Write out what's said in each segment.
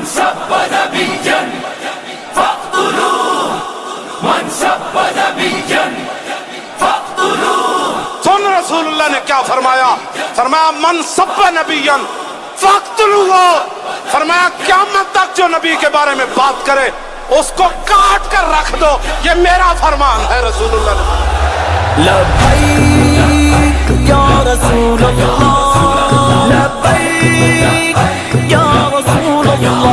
من سب نبيا فاقتلوه من سب نبيا فاقتلوه. سن رسول اللہ نے کیا فرمایا؟ فرمایا من سب نبیا فاقتلوہ. فرمایا قیامت تک جو نبی کے بارے میں بات کرے اس کو کاٹ کر رکھ دو. یہ میرا فرمان ہے رسول اللہ نے. لبیک یا رسول اللہ، لبیک یا رسول اللہ،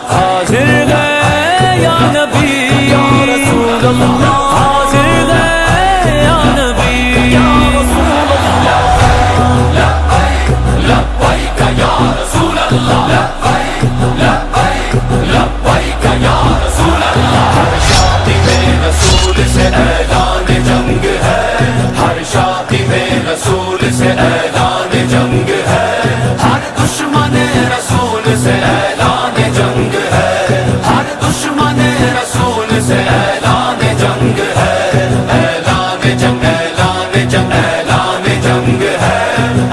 حاضر گئے یا نبی یا رسول اللہ، حاضر گئے یا نبی یا رسول اللہ. لبیک لبیک یا رسول اللہ، لبیک لبیک لبیک یا رسول اللہ. ہر شادی میں رسول سے اعلان جنگ ہے، ہر شادی میں رسول سے اعلان جنگ ہے، ہر دشمن رسول سے اعلان جنگ ہے، ہر دشمن رسول سے اعلان جنگ ہے. اعلان جنگ اعلان جنگ اعلان جنگ ہے،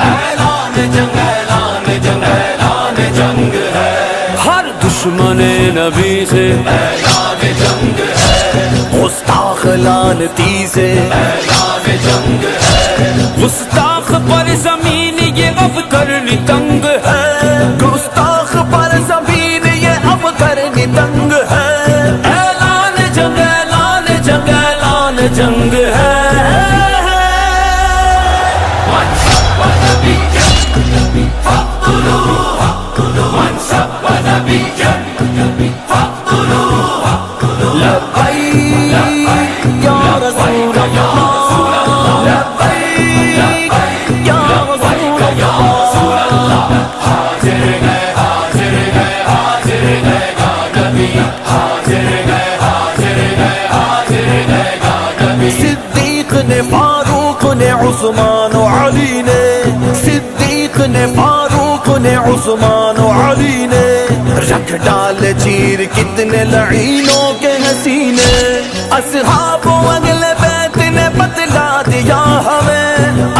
اعلان جنگ اعلان جنگ اعلان جنگ ہے. ہر دشمن نبی سے اعلان جنگ ہے، گستاخ لعنتی سے اعلان جنگ ہے. گستاخ پر زمین یہ اب کرنی تنگ ہے، گستاخ پر زمین یہ اب کرنی تنگ ہے. اعلان جنگ اعلان جنگ اعلان جنگ ہے. من سب نبيا فاقتلوه من سب نبيا فاقتلوه. لبیک یا رسول اللہ، لبیک یا رسول اللہ. حاضر گئے حاضر گئے حاضر گئے گا نبی، حاضر گئے حاضر گئے حاضر گئے گا نبی. صدیق نے فاروق نے عثمان و علی نے، صدیق نے فاروق نے عثمان و علی نے رکھ ڈال چیر کتنے لعینوں کے حسینے. اصحاب و اہل بیت نے بتلا دیا ہمیں،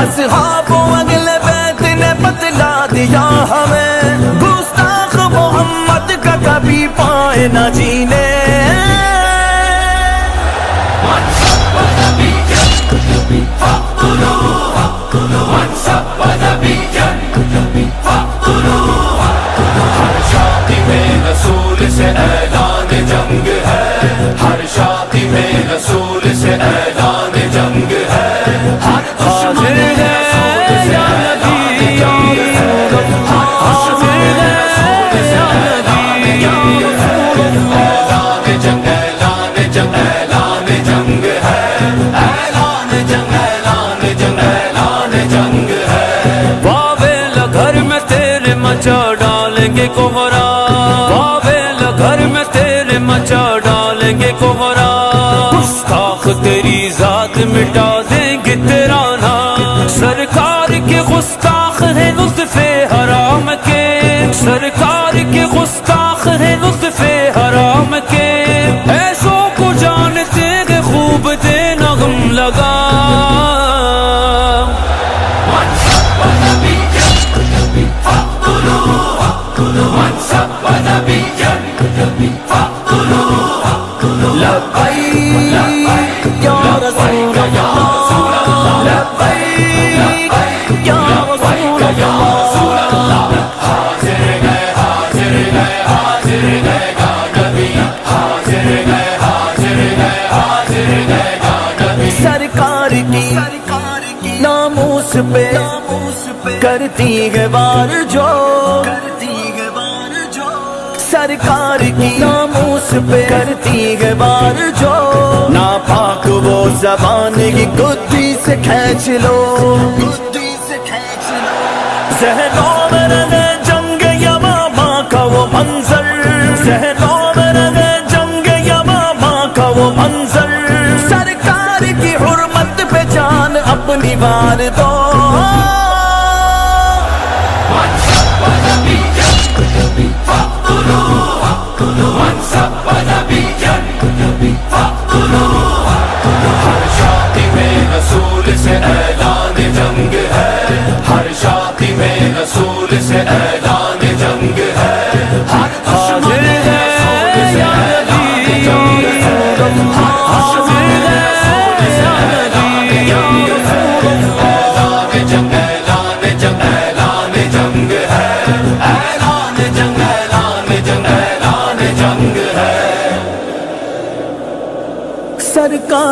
اصحاب و اہل بیت نے بتلا دیا ہمیں، گستاخ محمد کا کبھی پائے نہ جینے. من سب نبيا فاقتلوه من سب نبيا فاقتلوه. ہر شادی میں رسول سے اعلان جنگ ہے، ہر شادی میں رسول سے اعلان جنگ ہے، ہر دشمن رسول سے اعلان جنگ ہے، ہر دشمن رسول سے اعلان جنگ ہے. اعلان جنگ اعلان جنگ اعلان جنگ ہے، اعلان جنگ اعلان جنگ اعلان جنگ ہے. باویل گھر میں تیرے مچا ڈالیں گے کوہرا، باویل گھر میں تیرے مچا ڈالیں گے کوہرا. گستاخ تیری ذات مٹا دیں گے تیرا نام، سرکار کے گستاخ ہے لطف حرام کے، سرکار کے گستاخ ہے لطف حرام کے. ایسوں کو جانتے ہیں خوب دینا غم لگا. من سب نبيا فاقتلوه من سب نبيا فاقتلوه. لبیک یا رسول اللہ، لبیک یا رسول اللہ. حاضر گئے حاضر گئے حاضر گئے گا نبی، حاضر گئے حاضر گئے حاضر گئے گا نبی. سرکار کی ناموس پہ کرتی ہے وار جو، سرکار کی ناموس پہ کرتی ہے وار جو. ناپاک وہ زبان کی گدی سے کھینچ لو، ذہنوں میں رہے جنگ یمامہ کا وہ منظر، ذہنوں میں رہے جنگ یمامہ کا وہ منظر. سرکار کی حرمت پہ جان اپنی وار دو. من سب نبيا فاقتلوه من سب نبيا فاقتلوه. ہر شادی میں رسول سے اعلان جنگ ہے، ہر شادی میں رسول سے اعلان جنگ ہے، ہر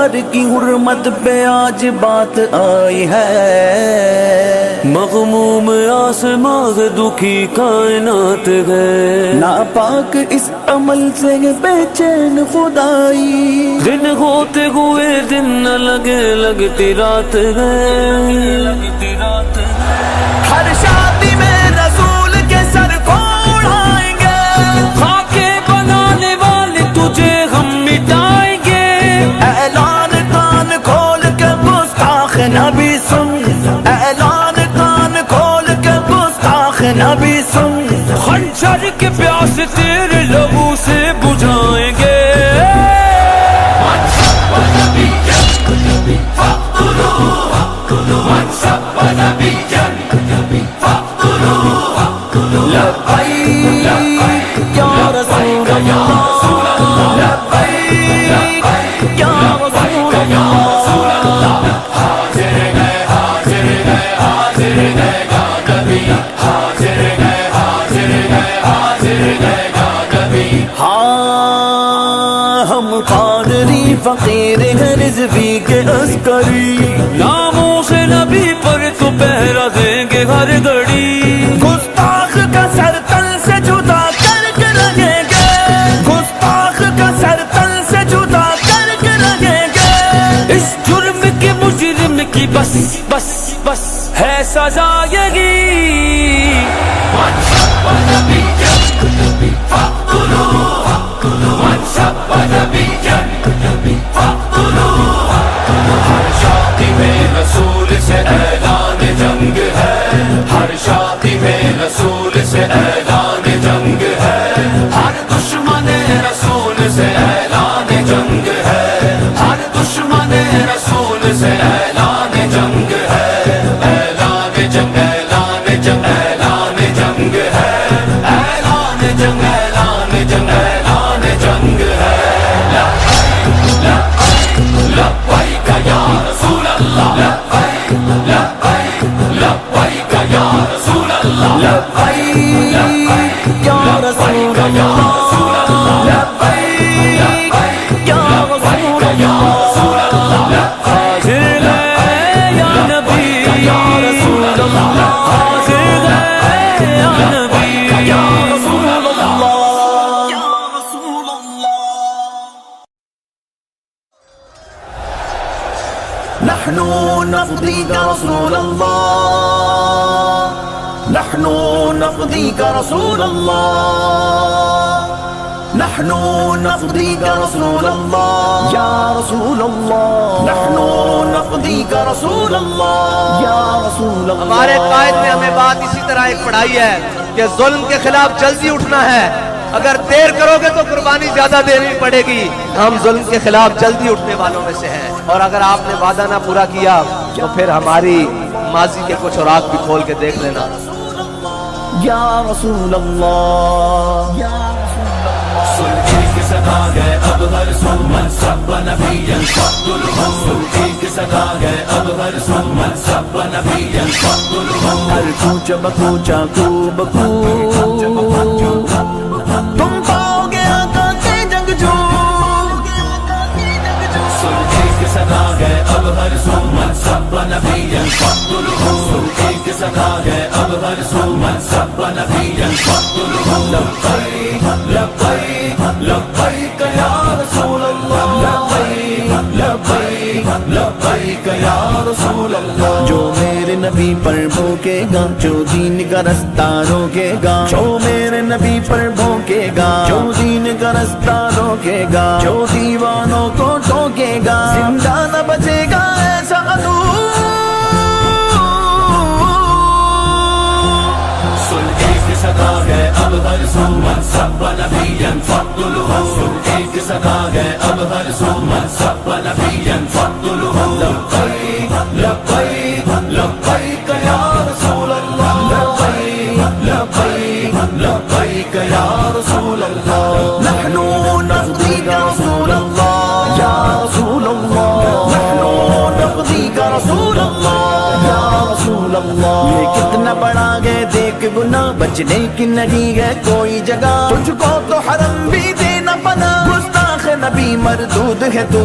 سرکار کی حرمت پہ آج بات آئی ہے، مغموم آسمان دکھی کائنات ہے، ناپاک اس عمل سے بے چین خدائی، دن ہوتے ہوئے دن نہ لگے لگتی رات ہے، ہر شادی میں رسول کے سر کو اڑائیں گے، خاکے بنانے والے تجھے ہم مٹائیں گے، اعلان کان کھول کے گستاخ نبی سن، اعلان کان کھول کے گستاخ نبی سن، خنجر کے پیاس تیرے لبوں سے بجھائیں گے، لبیک یا رسول اللہ، لبیک یا رسول اللہ، حاضر گئے حاضر گئے حاضر گئے گا نبی، حاضر گئے حاضر گئے حاضر گئے گا نبی، ہاں ہم قادری فقیر ہیں رضوی کے عسکری، ناموں سے نبی پر تو پہرا دیں گے ہر گھڑی، گستاخ کا سر تل سے جدا کر کے رہیں گے، گستاخ کا سر تل سے جدا کر کے رہیں گے، اس جرم کے مجرم کی بس بس بس ہے سزا یہی، ہر شادی میں رسول سے اعلان جنگ ہے، ہر شادی میں رسول سے اعلان جنگ ہے، ہر دشمن رسول سے اعلان جنگ ہے، ہر دشمن رسول سے اعلان جنگ ہے، اعلان جنگ اعلان جنگ اعلان جنگ ہے، اعلان جنگ اعلان جنگ اعلان جنگ ہے، لبیک یا رسول اللہ، لبیک لبیک یا رسول اللہ، لبیک یا رسول اللہ، لبیک یا رسول اللہ، حاضر ہے یا نبی یا رسول اللہ، حاضر ہے یا نبی یا رسول اللہ، یا رسول اللہ، نحن نفديك رسول الله، نحن نفديك رسول الله، نحن نفديك رسول الله، يا رسول الله، نحن نفديك رسول الله، يا رسول الله۔ ہمارے قائد نے ہمیں بات اسی طرح ایک پڑھائی ہے کہ ظلم کے خلاف جلدی اٹھنا ہے، اگر دیر کرو گے تو قربانی زیادہ دینی پڑے گی، ہم ظلم کے خلاف جلدی اٹھنے والوں میں سے ہیں، اور اگر آپ نے وعدہ نہ پورا کیا تو پھر ہماری ماضی کے کچھ اوراق بھی کھول کے دیکھ لینا۔ یا رسول اللہ، یا سلطی کی صدا گئے اب ہر سو منصب نبی فضل الحم، سلطی کی صدا گئے اب ہر سو منصب نبی فضل الحم، ہر کوچ بکوچا کو بکو تم پاؤ گے آقا کے جنگجو، سلطی کی صدا گئے اب ہر سو منصب نبی فضل الحم، سلطی کی صدا گئے اب ہر سو منصب نبی فضل الحم، لبیک لبیک لبیک یا رسول اللہ، لبیک لبیک لبیک یا رسول اللہ، جو میرے نبی پر بھوکے گا، جو دین کا رستہ روکے گا، جو میرے نبی پر بھوکے گا، جو دین کا رستہ روکے گا، جو دیوانوں کو ٹوکے گا، زندہ نہ بچے گا ایسا عدو، سلطی کی صدا گئے اب ہر سو منصب نبی فضل الحم، سلطی کی صدا گئے اب ہر سو منصب نبی فضل الحم، لبیک لبیک لبیک یا رسول اللہ، لبیک لبیک لبیک یا رسول اللہ، نحن نفديك رسول الله، یا رسول اللہ، نحن نفديك رسول اللہ، یا رسول اللہ، یہ کتنا بڑا ہے دیکھ گناہ، بچنے کی نہیں ہے کوئی جگہ، تجھ کو تو حرم بھی دینا پنا، گستاخ نبی مردود ہے تو،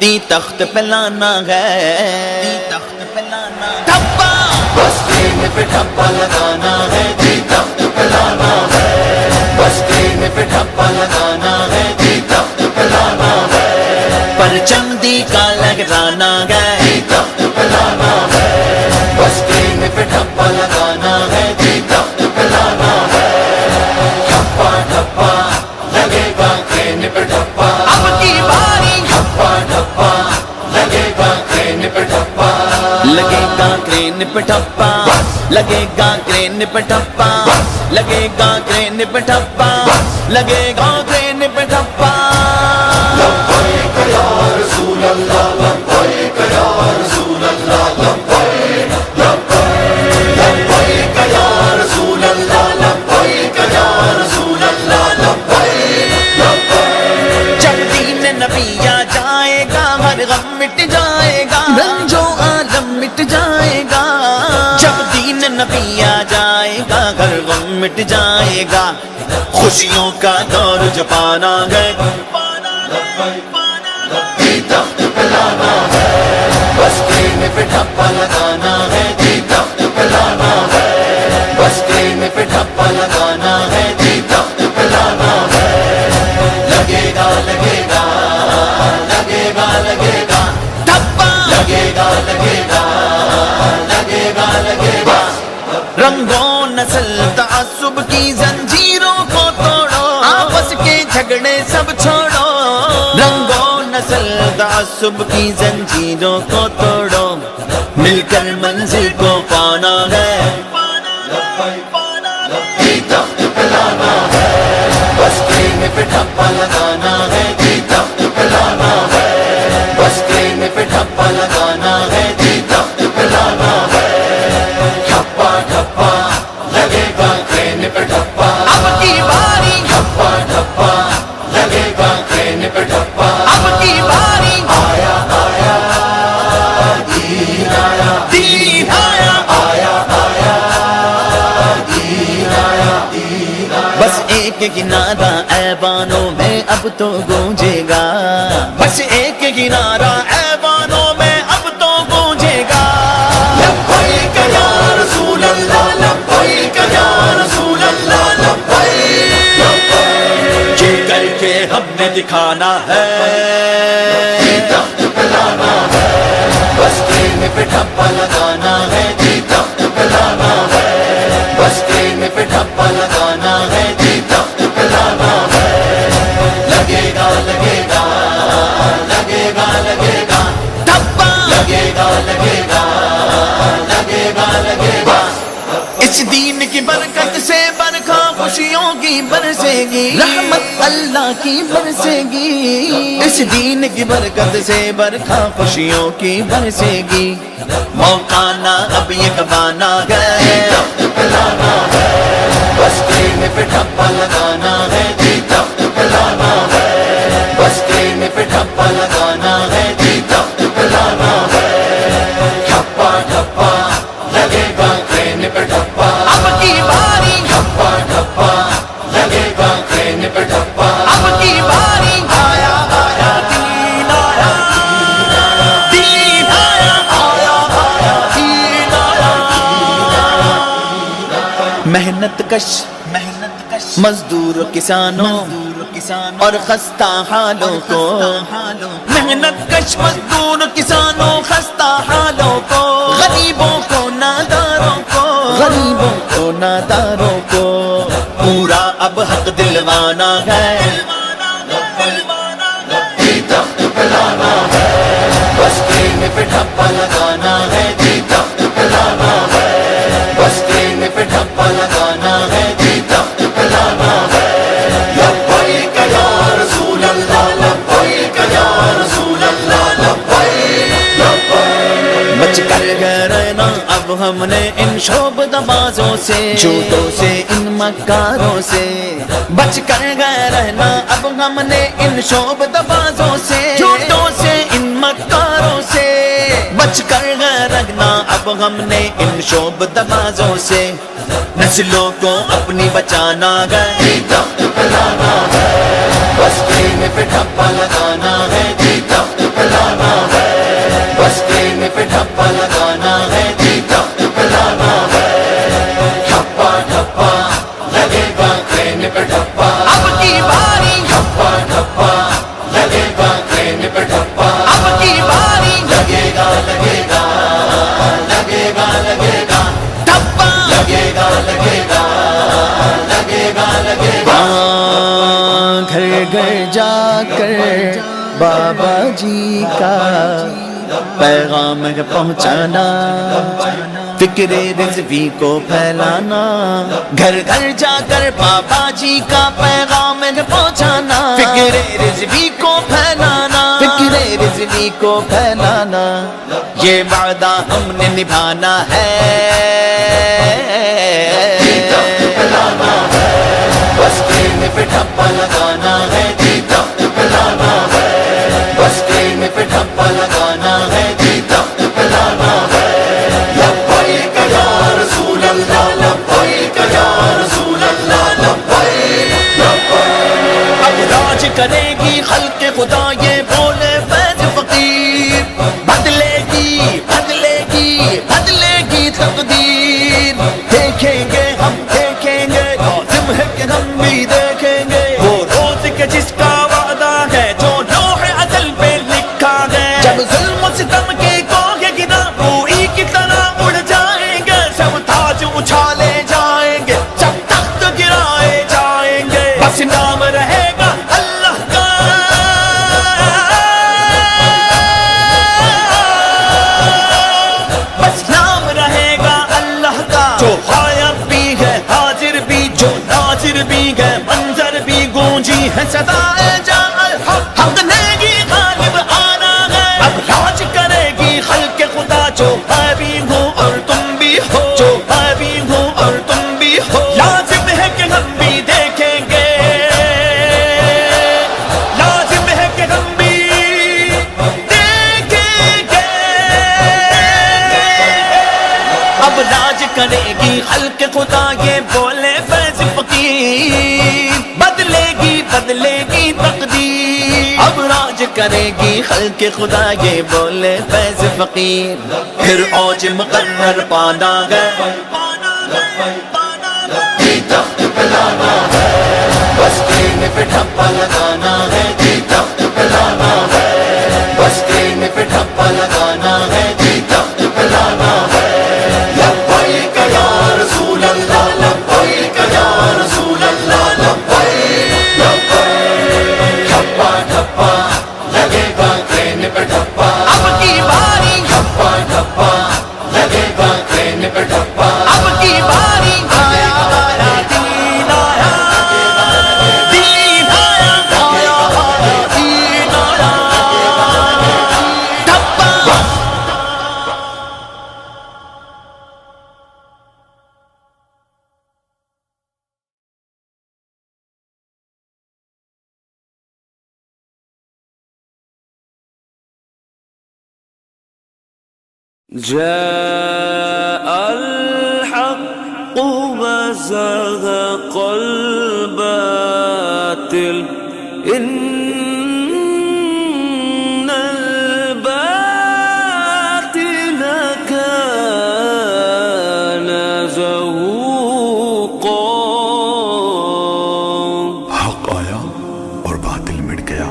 تی تخت پہ لانا ہے، تی تخت پہ لانا ٹھپا، بس ٹرین پہ ٹھپا لگانا ہے جی تخت پہ لانا ہے، بس ٹرین پہ ٹھپا لگانا ہے جی تخت پہ لانا ہے، پرچم دی کا لگانا ہے، جی تخت پہ لانا ہے، بس ٹرین پہ ٹھپا لگانا ہے جی تخت پہ لانا ہے، ٹھپا ٹھپا لگے گا ٹرین پہ ٹھپا، اب کی باری ٹھپا ٹھپا لگے گا ٹرین پہ ٹھپا، لگے گا کرین پہ ٹھپا، لگے گا کرین پہ ٹھپا، لگے گا کرین پہ ٹھپا، لگے گا کرین پہ ٹھپا، لبیک یا رسول اللہ، لبیک یا رسول اللہ، لبیک لبیک یا رسول اللہ، لبیک یا رسول اللہ، لبیک لبیک، جب دین نبی آ جائے گا ہر غم مٹ جائے گا، رنج و عالم مٹ جائے گا، جب دین نبی آ جائے گا ہر غم مٹ جائے گا، خوشیوں کا دور جپانا ہے، جی تخت پہ لانا ہے، بس ٹرین پہ ٹھپا لگانا ہے جی تخت پہ لانا ہے، بس ٹرین پہ ٹھپا لگانا ہے جی تخت پہ لانا ہے، لگے گا لگے گا لگے گا لگے گا ٹھپا لگے گا لگے گا لگے گا لگے گا، رنگوں نسل تعصب کی زنجیروں کو توڑو، آپس کے جھگڑے سب چھوڑو، رنگوں نسل تعصب کی زنجیروں کو توڑو، مل کر منزل کو پانا ہے، جی تخت پہ لانا ہے، بس ٹرین پہ ٹھپا لگانا ہے جی تخت پہ لانا ہے، بس ٹرین پہ ٹھپا لگانا ہے جی تخت پہ لانا ہے، ٹھپا ٹھپا لگے گا ٹرین پہ ٹھپا، اب کی باری ٹھپا ٹھپا لگے گا ٹرین پہ ٹھپا، اب کی باری آیا آیا دین آیا، دین آیا، آیا آیا دین آیا، دین آیا، بس ایک کنارہ ایوانوں میں اب تو گونجے گا، بس ایک کنارہ ایوانوں میں اب تو گونجے گا، لبیک یا رسول اللہ، لبیک یا رسول اللہ، لبیک لبیک، یہ کر کے ہم نے دکھانا ہے، جی تخت پہ لانا ہے، بس ٹرین پہ ٹھپا لگانا ہے جی تخت پہ لانا ہے، بس ٹرین پہ ٹھپا لگانا ہے جی تخت پہ لانا ہے، لگے گا لگے گا لگے گا لگے گا ٹھپا لگے گا لگے گا لگے گا لگے گا، اس دین کی برکت سے برکھا خوشیوں کی برسے گی، رحمت اللہ کی برسے گی، اس دین کی برکت سے برکھا خوشیوں کی برسے گی، موقع نہ اب یہ گوانا ہے، تخت پہ لانا ہے، بس ٹرین پہ ٹھپا لگانا ہے جی تخت پہ لانا ہے، بس ٹرین پہ ٹھپا لگانا ہے جی تخت پہ لانا ہے، ٹھپا ٹھپا لگے گا ٹرین پہ ٹھپا، اب کی باری ٹھپا ٹھپا لگے گا ٹرین پہ ٹھپا، اب کی باری آیا آیا دین آیا، دین آیا آیا آیا دین آیا، محنت کش مزدور کسانوں اور خستہ حالوں کو، محنت کش مزدور کسانوں خستہ حالوں کو، غریبوں کو ناداروں کو، غریبوں کو ناداروں کو پورا اب حق دلوانا ہے، جی تخت پہ لانا ہے، بس ٹرین پہ ٹھپا لگانا ہے جی تخت پہ لانا ہے، بس ٹرین پہ ٹھپا لگانا ہے جی تخت پہ لانا ہے، لبیک یا رسول اللہ، لبیک یا رسول اللہ، لبیک لبیک، بچ کر گئے رہنا اب ہم نے ان شعبدہ بازوں سے، جھوٹوں سے ان مکاروں سے، بچ کر گئے رہنا اب ہم نے ان شعبدہ بازوں سے، جھوٹوں سے ان مکاروں سے، بچ کر گئے رہنا اب ہم نے ان شعبدہ بازوں سے، نسلوں کو اپنی بچانا ہے، جی تخت پہ لانا ہے، بس ٹرین پہ ٹھپا لگانا ہے جی تخت پہ لانا ٹھپا لگانا ہے جی تخت پہ لانا ہے ٹھپا ٹھپا لگے گا ٹرین پہ ٹھپا اب کی باری ٹھپا ٹھپا لگے گا ٹرین پہ ٹھپا اب کی باری لگے گا لگے گا لگے گا لگے گا ٹھپا لگے گا لگے گا لگے گا لگے گا گھر گھر جا کر بابا جی کا پیغام پہنچانا فکر رضوی کو پھیلانا گھر گھر جا کر بابا جی کا پیغام پہنچانا فکر رضوی کو پھیلانا فکر رضوی کو پھیلانا یہ وعدہ ہم نے نبھانا ہے بس ٹرین پہ ٹھپا لگانا ہے جی تخت پہ لانا ہے بس ٹرین پہ ٹھپا لگانا ہے جی تخت پہ لانا ہے لبیک یا رسول اللہ لبیک یا رسول اللہ لبیک لبیک اب راج کرے گی خلق خدا یہ بولے فیض فقیر بدلے گی بدلے گی بدلے گی تقدیر دیکھیں گے ہم دیکھیں گے لازم ہے کہ ہم بھی دیکھیں گے وہ روز کے جس کا وعدہ ہے جو لوح ازل پہ لکھا ہے جب ظلم و ستم کے کوہ گرا کوئی کی طرح اڑ جائیں گے سب تاج اچھالے جائیں گے سب تخت گرائے جائیں گے بس نام رہے گا اللہ کا بس نام رہے گا اللہ کا جو غائب بھی ہے حاضر بھی جو ناظر بھی ہے منظر بھی گونجی ہے صدائے جا الحق حق نے غالب آنا ہے اب راج کرے گی خلق خدا جو میں بھی ہوں اور تم بھی ہو جو میں بھی ہوں اور تم بھی ہو لازم ہے کہ ہم بھی دیکھیں گے لازم ہے کہ ہم بھی دیکھیں گے اب راج کرے گی خلق خدا یہ بولے فیض فقیر بدلے گی تقدیر اب راج کرے گی خلق خدا یہ بولے فیض فقیر پھر اوج مقرر پانا ہے جی تخت پہ لانا ہے بس ٹرین پہ ٹھپا لگانا ہے جی تخت پہ لانا ہے بس ٹرین پہ ٹھپا لگانا ہے جی تخت پہ لانا ہے لبیک یا رسول اللہ لبیک یا رسول اللہ لبیک لبیک ٹھپا ٹھپا لگے گا ٹرین پہ ٹھپا اب کی باری ٹھپا ٹھپا لگے گا ٹرین پہ ٹھپا اب کی باری آیا آیا دین آیا دین آیا آیا آیا دین آیا ٹھپا جاء الحق وزهق الباطل إن الباطل كان زهوقا حق آیا اور باطل مٹ گیا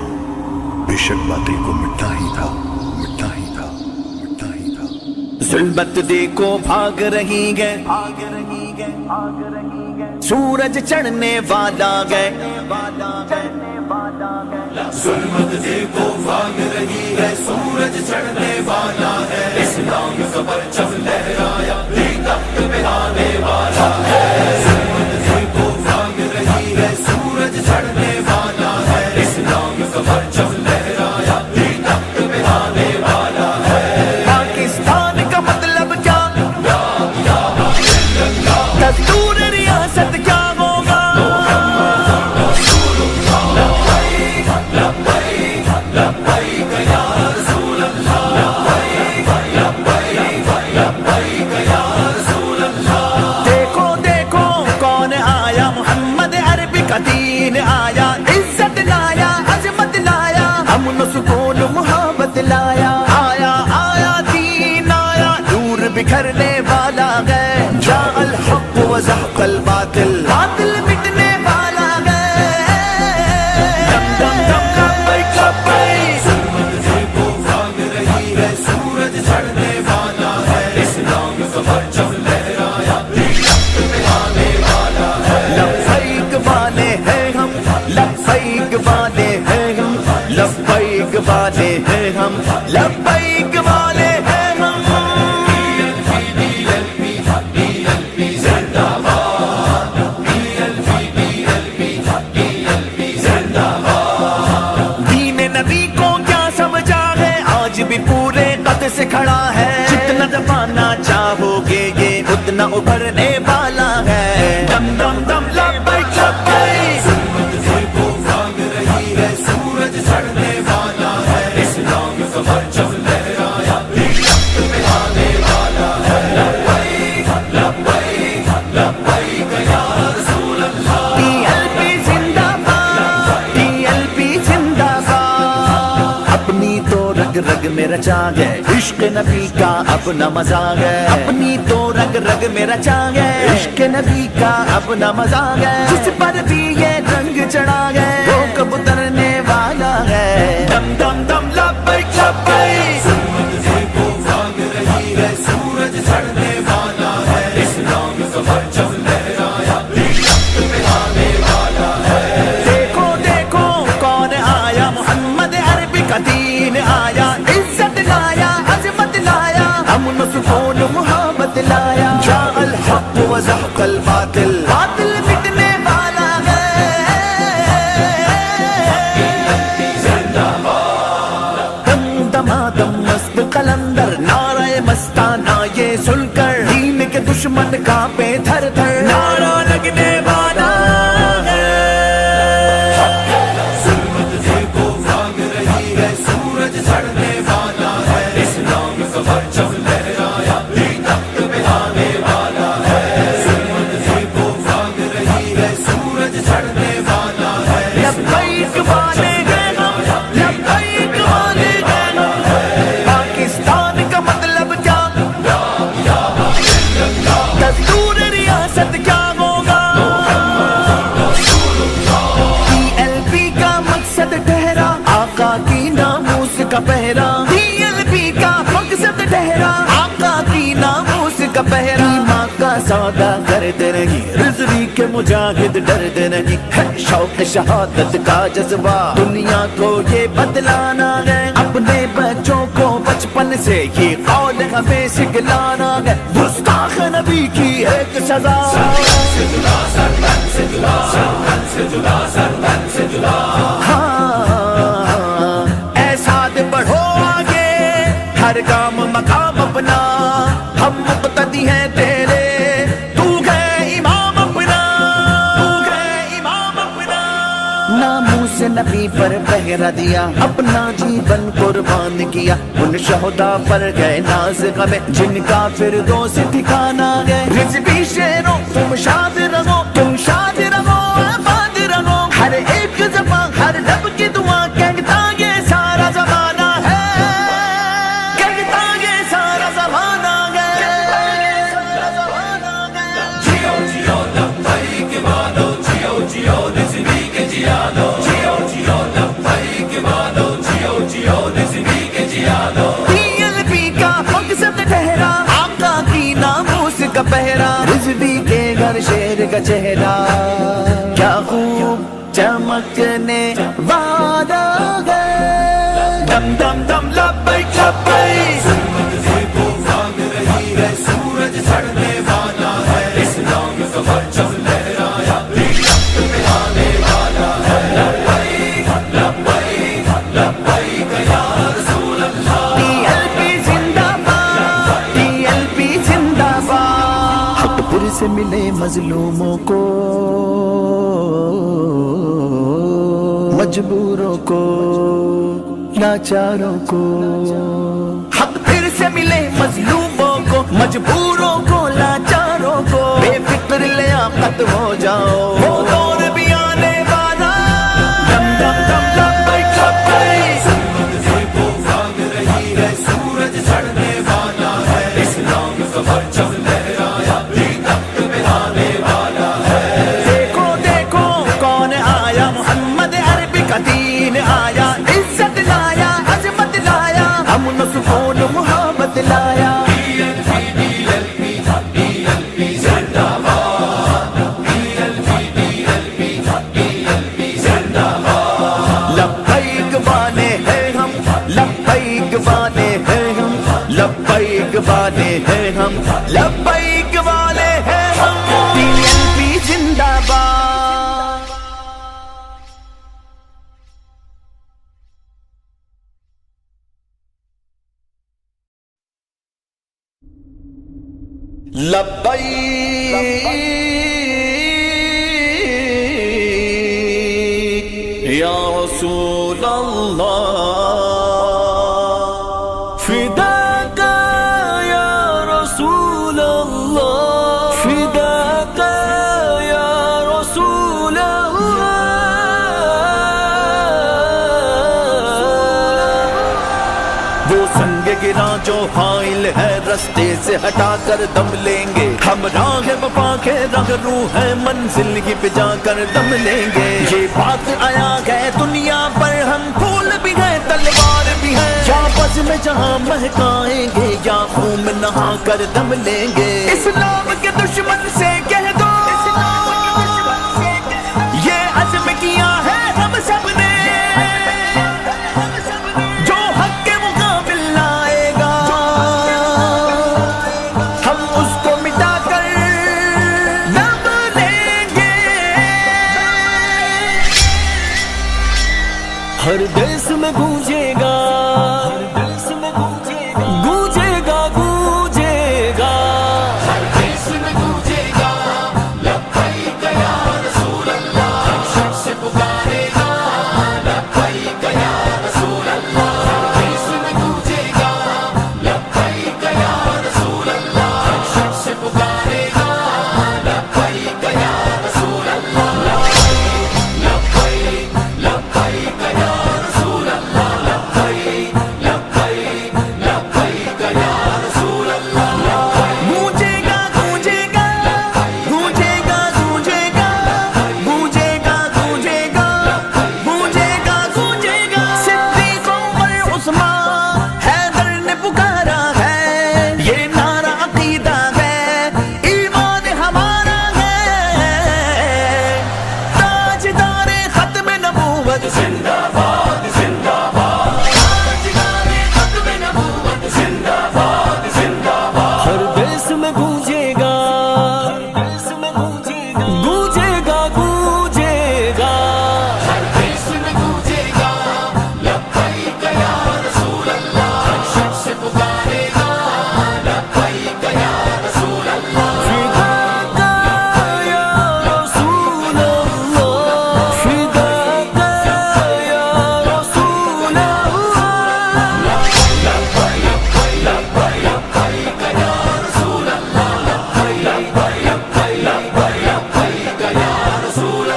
بے شک باطل کو مٹنا ہی تھا مٹنا ہی تھا مٹنا ہی تھا ظلمت دیکھو بھاگ رہی ہے سورج چڑھنے والا ہے ظلمت دیکھو بھاگ رہی ہے سورج چڑھنے والا ہے اسلام کا پرچم لہرایا دین تخت پہ آنے والا ہے ظلمت دیکھو بھاگ رہی ہے سورج چڑھنے والا ہے اسلام کا پرچم لہرایا دین تخت پہ آنے والا ہے پاکستان کا مطلب کیا دستور ریاست کیا ہوگا دیکھو دیکھو کون آیا محمد عربی کا دین آیا عزت لایا عظمت لایا امن سکون محبت لایا آیا آیا دین آیا وزحق الباطل باطل مٹنے والا ہے دم دم دم لبیک لبیک بھاگ رہی ہے سورج چڑھنے والا ہے اسلام کا پرچم لہرایا آنے والا ہے لبیک والے ہیں ہم لبیک والے ہیں ہم لبیک والے ہیں ہم لبیک والے ہیں ہم دین نبی کو کیا سمجھا ہے آج بھی پورے قد سے کھڑا ہے جتنا دبانا چاہو گے یہ اتنا ابھرنے والا ہے دم دم دم لبیک لبیک بھاگ رہی ہے سورج چڑھنے والا ہے اسلام کا پرچم لہرایا آنے والا ہے لبیک لبیک لبیک یا رسول اللہ TLP زندہ باد TLP زندہ باد اپنی تو رگ رگ میں رچا ہے عشق نبی کا اپنا مزہ ہے اپنی تو رگ رگ میں رچا ہے عشق نبی کا اپنا مزہ ہے جس پر بھی یہ رنگ چڑھا ہے وہ کب اترنے والا ہے دم دم دم لبیک لبیک بھاگ رہی ہے سورج چڑھنے والا ہے اسلام کا پرچم لہرایا آنے والا ہے دیکھو دیکھو کون آیا محمد عربی کا دین آیا عزت لایا عظمت لایا امن سکون محبت لایا جاء الحق وزحق الباطل باطل مٹنے والا ہے دم دمادم مست قلندر نعرہ مستانہ یہ سن کر دین کے دشمن کانپے تھر تھر نعرہ لگنے والا ہے بھاگ رہی ہے سورج چڑھنے والا ہے اسلام کا پرچم لہرایا آنے والا ہے بھاگ رہی ہے سورج چڑھنے والا ہے لبیک والے ہیں ہم لبیک والے ہیں ہم پاکستان کا مطلب کیا دستور ریاست کیا ہوگا TLP کا مقصد ٹھہرا آقا کی ناموس کا پہرا TLP کا مقصد ٹھہرا آقا کی ناموس کا پہرا ماں کا سودا کرتے نہیں رضوی کے مجاہد ڈرتے نہیں ہے شوق شہادت کا جذبہ دنیا کو یہ بدلانا ہے اپنے بچوں کو بچپن سے یہ قول ہمیں سکھلانا ہے گستاخ نبی کی ایک سزا ہاں ایسا بڑھو آگے ہر کام مقام اپنا ہم مقتدی ہیں تیرے تو ہے امام اپنا تو ہے امام اپنا ناموس نبی پر پہرا دیا اپنا جیون قربان کیا ان شہداء پر گئے ناز غم جن کا فردوس ٹھکانا ہے رضوی شیروں تم شاد رہو تم شاد رہو آباد رہو ہر ایک زبان ہر لب کی دعا کہتا یہ سارا زمانہ ہے کہتا یہ سارا زمانہ ہے جیو جیو لبیک والو جیو جیو رضوی کے جیا لو جیو جیو لبیک والو جیو جیو رضوی کے جیا لو TLP کا مقصد ٹھہرا آقا کی ناموس کا پہرا رضوی کے گھر شیر کا چہرہ کیا خوب چمکنے والا ہے دم دم دم لبیک لبیک بھاگ رہی ہے سورج چڑھنے والا ہے اسلام کا پرچم لہرایا آنے والا ہے لبیک لبیک لبیک یا رسول اللہ TLP زندہ باد TLP زندہ باد حق پھر سے ملے مظلوموں کو مجبوروں کو لاچاروں کو حق پھر سے ملے مظلوموں کو مجبوروں کو لاچاروں کو بے فکر لیاقت ہو جاؤ وہ دور بھی آنے والا دم دم دم لبیک لبیک بھاگ رہی ہے سورج چڑھنے والا ہے اسلام کا پرچم لہرایا آنے لبیک یا رسول اللہ فداک یا رسول اللہ فداک یا رسول اللہ وہ سنگ گرا جو حائل ہے رستے سے ہٹا کر دم لیں گے ہم راہ وفا کے رنگ روح ہے منزل کی پہ جا کر دم لیں گے یہ بات آیا ہے دنیا پر ہم پھول بھی ہیں تلوار بھی ہیں یا بس میں جہاں مہکائیں گے یا خون میں نہا کر دم لیں گے اسلام کے دشمن سے کہہ دو یہ عزم کیا ہے ہم سب نے جو حق کے مقابل لائے گا ہم اس کو مٹا کر دم لیں گے ہر دیس میں گونجے گا گونجے گا گونجے گا گونجے گا گونجے گا گونجے گا گونجے گا گونجے گا گونجے گا گونجے گا گونجے گا صدیق عمر عثمان حیدر نے پکارا ہے یہ نعرہ عقیدہ ہے ایمان ہمارا ہے تاجدار ختم نبوت زندہ باد زندہ باد تاجدار ختم نبوت زندہ باد زندہ باد ہر دیس میں گونجے گا گونجے گا گونجے گا فداک یا رسول اللہ فداک یا رسول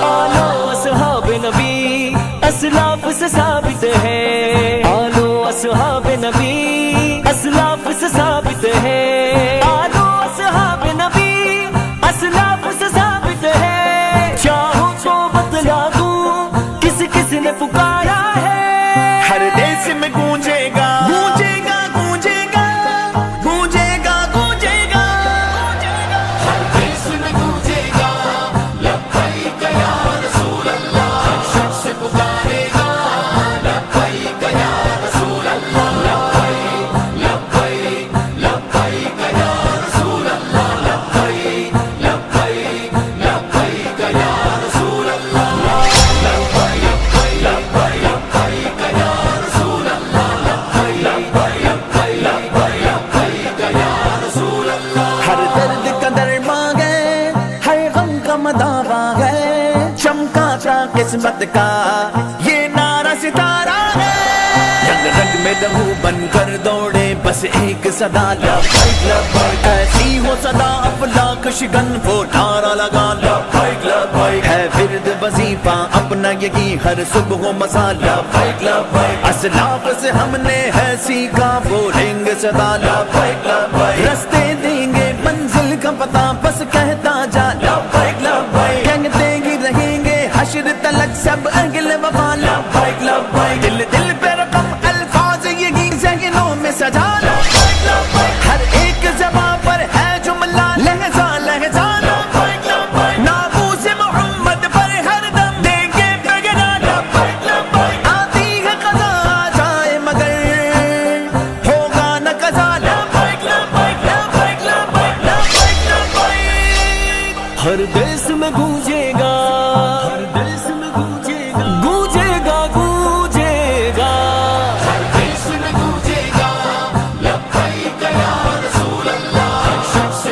آلو اصحاب نبی اسلاف سے ثابت ہے آلو اصحاب نبی اسلاف سے ثابت ہے آلو اصحاب نبی اسلاف سے ثابت ہے چاہو تو بتلا دوں کس کس نے پکارا ہے ہر دیس میں گونجے گا گونجے گا گونجے گا گونجے گا گونجے گا ہر دیس میں گونجے گا لبیک یا رسول اللہ ہر شخص پکارے گا لبیک یا رسول اللہ لبیک لبیک لبیک یا رسول اللہ لبیک لبیک لبیک یا رسول اللہ ہر درد کا درما گئے ہر غم کا مداوا گئے چمکا تھا قسمت کا یہ نعرہ ستارہ ہے رنگ رنگ میں لہو بن کر دوڑے بس ایک صدا لبیک لبیک ایسی ہو صدا افلاک شگن وہ نعرہ لگا لبیک لبیک ہے ورد وظیفہ اپنا یہی ہر صبح و مساء لبیک لبیک اسلاف سے ہم نے ہے سیکھا بولیں گے صدا لبیک لبیک رستے دیں گے منزل کا پتہ بس کہتا جا لبیک لبیک کہتے ہی رہیں گے حشر تلک سب اہل وفا لبیک لبیک دل دل پہ رقم الفاظ یہی ذہنوں میں سجا لبیک لبیک ہر ایک زبان پر ہے جملہ لہجہ لہجہ لبیک لبیک ناموس محمد پر ہر دم دیں گے پیغام لبیک لبیک آتی ہے قضا آ جائے مگر ہوگا نہ قضا لبیک لبیک لبیک لبیک لبیک لبیک ہر دیس میں گونجے گا گونجے گا گونجے گا ہر دیس میں گونجے گا لبیک یا رسول اللہ ہر شخص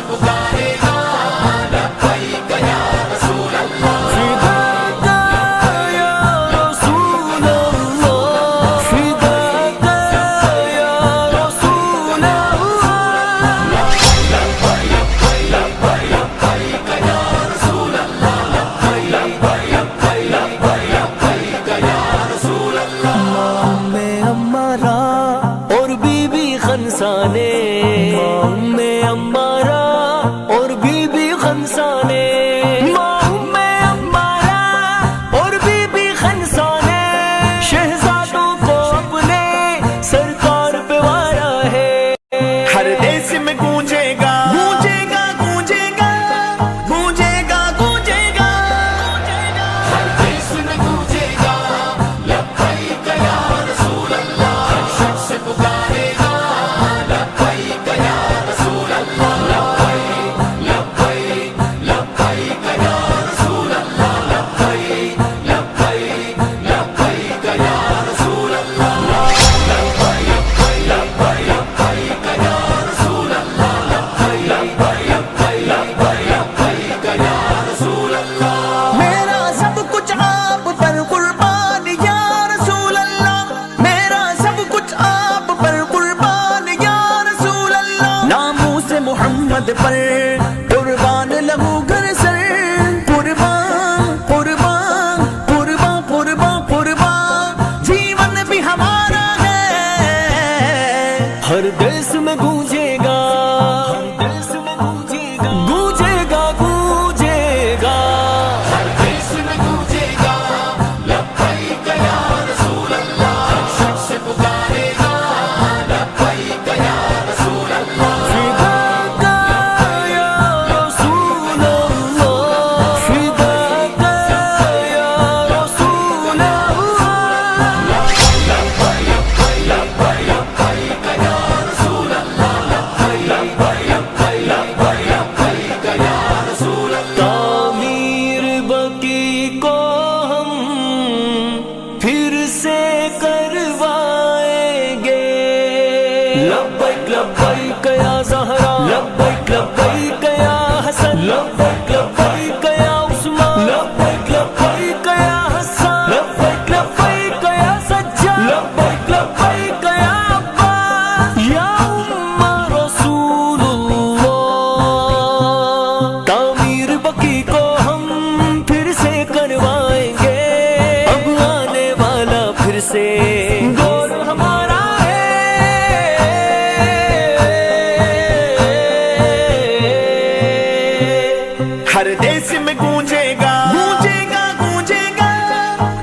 ہر دیس میں گونجے گا گونجے گا گونجے گا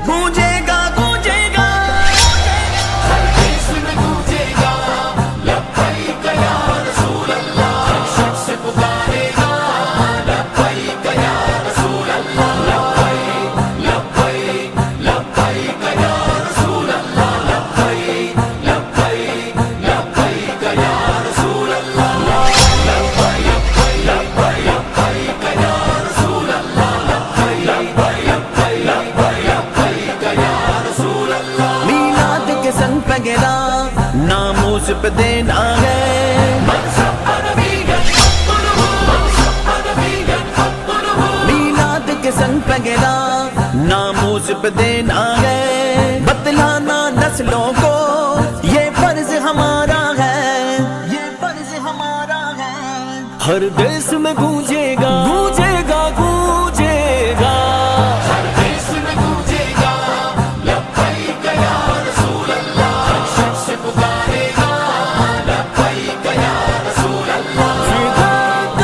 گونجے گا گونجے گا ہر دیس میں گونجے گا لبیک یا رسول اللہ ہر شخص پکارے گا لبیک یا رسول اللہ لبیک لبیک لبیک یا رسول اللہ لبیک لبیک لبیک یا رسول اللہ لبیک لبیک لبیک یا رسول اللہ لبیک لبیک یا رسول اللہ میلاد کے سنگ پہ گرا ناموس پہ دینا ہے میلاد کے سنگ پہ گرا ناموس پہ دینا ہے بتلانا نسلوں کو یہ فرض ہمارا ہے یہ فرض ہمارا ہے ہر دیس میں گونجے گا گونجے گا گونجے گا ہر دیس میں گونجے گا لبیک یا رسول اللہ ہر شخص پکارے گا لبیک یا رسول اللہ فداک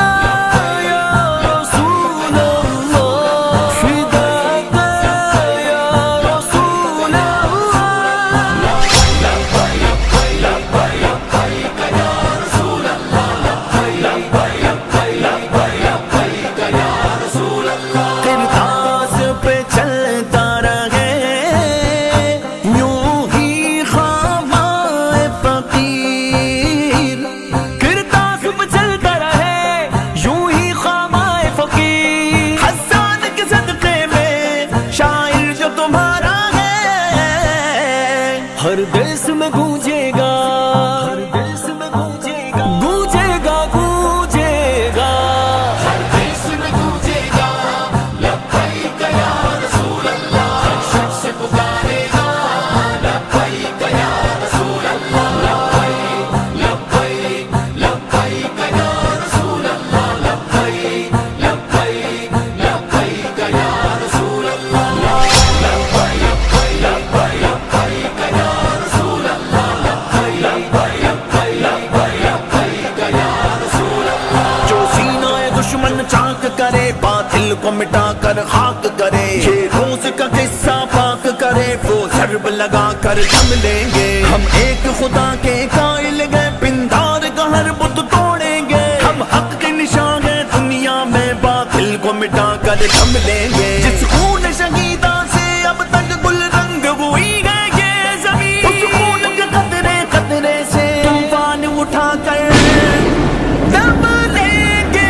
یا رسول اللہ فداک یا رسول اللہ کرتاس پہ چلتا رہے یوں ہی خامائے فقیر کرتاس پہ چلتا رہے یوں ہی خامائے فقیر حسان کے صدقے میں شاعر جو تمہارا ہے ہر دیس میں گونجے گا ہر دیس میں گونجے گا گونجے گا گونجے گا ہر دیس میں گونجے گا لبیک یا رسول اللہ ہر شخص پکارے گا لبیک یا رسول اللہ لبیک لبیک لبیک یا رسول اللہ لبیک لبیک لبیک یا رسول اللہ لبیک لبیک لبیک یا رسول اللہ لبیک لبیک یا رسول اللہ جو سینہ دشمن چاک کرے باطل کو مٹا کر خاک کرے یہ روز کا قصہ پاک کرے وہ ضرب لگا کر تھم لیں گے ہم ایک خدا کے قائل گئے پندار کا ہر بت توڑیں گے ہم حق کے نشان ہیں دنیا میں باطل کو مٹا کر تھم لیں گے جس خون شہیدہ سے اب تک گل رنگ ہوئی ہے یہ زمین اس خون کے قطرے قطرے سے طوفان اٹھا کر دم لیں گے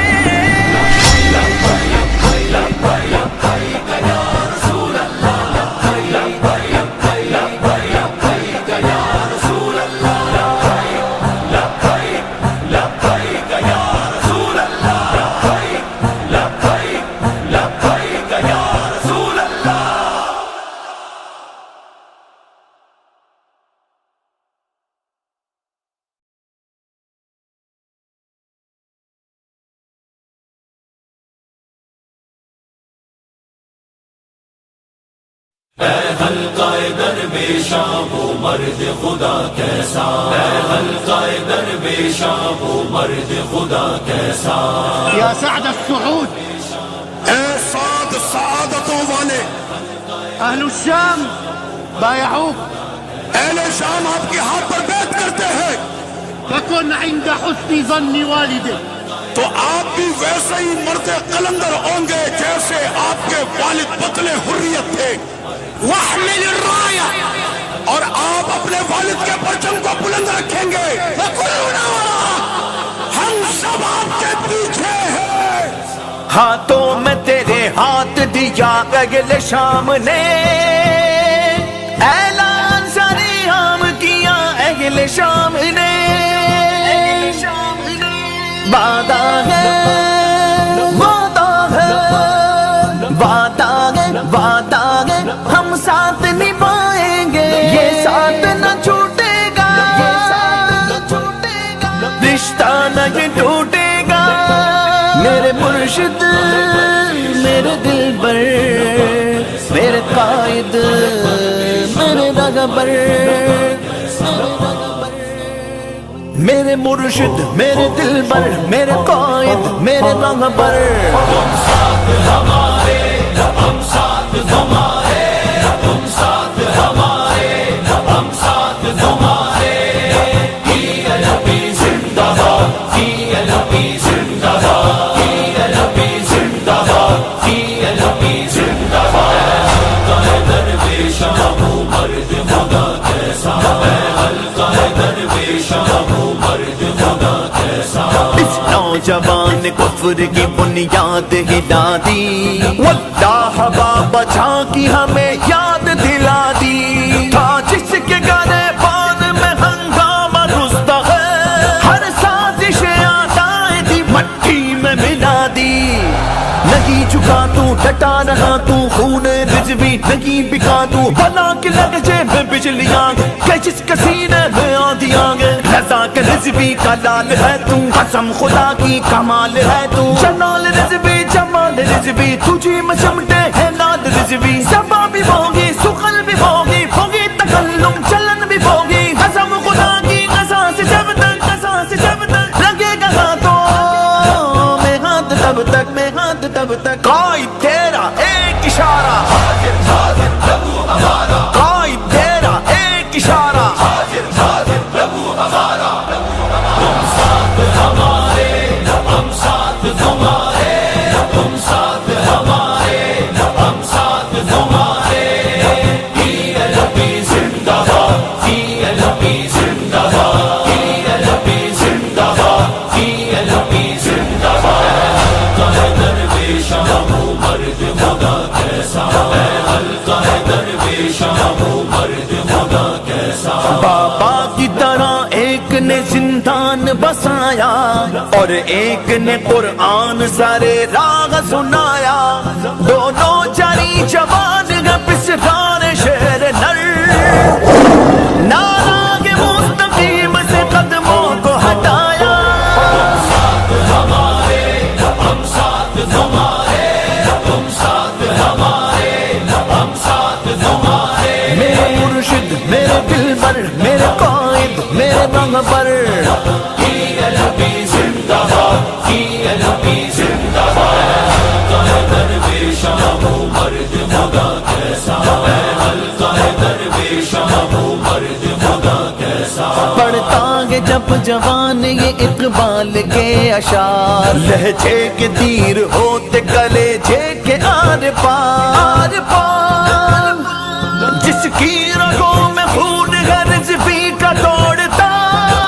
لبیک یا رسول اللہ لبیک لبیک یا رسول اللہ لبیک لبیک یا رسول اللہ لبیک لبیک لبیک یا رسول اللہ اے حلقہ درویشاں وہ مرد خدا کیسا اے حلقہ درویشاں وہ مرد خدا کیسا يا سعد السعود اے سعد سعادتوں والے أهل الشام بايعوك اہل شام آپ کے ہاتھ پر بیعت کرتے ہیں فكن عند حسن ظن والدك تو آپ بھی ویسے ہی مرد قلندر ہوں گے جیسے آپ کے والد بطل حریت تھے وَاحْمِلِ الرَّایَةَ اور آپ اپنے والد کے پرچم کو بلند رکھیں گے وَكُلُّنَا وَرَاءَهُ ہم سب آپ کے پیچھے ہیں ہاتھوں میں تیرے ہاتھ دیا اگل شام نے اعلان ساری عام کیا اگل شام نے وعدہ ہے وعدہ ہے وعدہ ہے وعدہ ہے ہم ساتھ نبھائیں گے یہ ساتھ نہ چھوٹے گا رشتہ نہ یہ ٹوٹے گا میرے مرشد میرے دل پر میرے قائد میرے رہبر میرے مرشد میرے دل پر میرے قائد میرے رہبر نوجوان کفر کی بنیاد ہلا دی، واللہ بابا جھا کی ہمیں یاد دلا دی، تھا جس کے گھر بان میں ہنگامہ رستا ہے، ہر سازش آدائے دی مٹی میں ملا دی، نہیں جھکا تو ڈٹا رہا تو خون رضوی نہیں بکا تو، بلا کے لہجے میں بجلیاں کہ جس کے سینے میں آندیاں گے، رضا کے رضوی کا لال ہے تو، قسم خدا کی کمال ہے تو، جلال رضوی جمال رضوی تجھے میں چمٹے ہے لال رضوی، زباں بھی ہوگی سخن بھی ہوگی، ہوگی تکلم چلن بھی ہوگی، قسم خدا کی قسم سے جب تک لگے گا ہاتھوں میں ہاتھ تب تک میں ہاتھ تب تک، قائد تیرا ایک اشارہ، قائد تیرا ایک اشارہ، بابا کی طرح ایک نے زندان بسایا اور ایک نے قرآن سارے راگ سنایا، دونوں جاری جوان ہے پسران شہر نر، ناراگ مستقیم سے قدموں کو ہٹایا، میرے مرشد میرے دلبر میرے قائد میرے رہبر، پڑھتا ہے جب جوان یہ اقبال کے اشعار، لہجے کے تیر ہوتے کلیجے کے آر پار، جس کی رگوں میں خون ہے رضوی کا دوڑتا،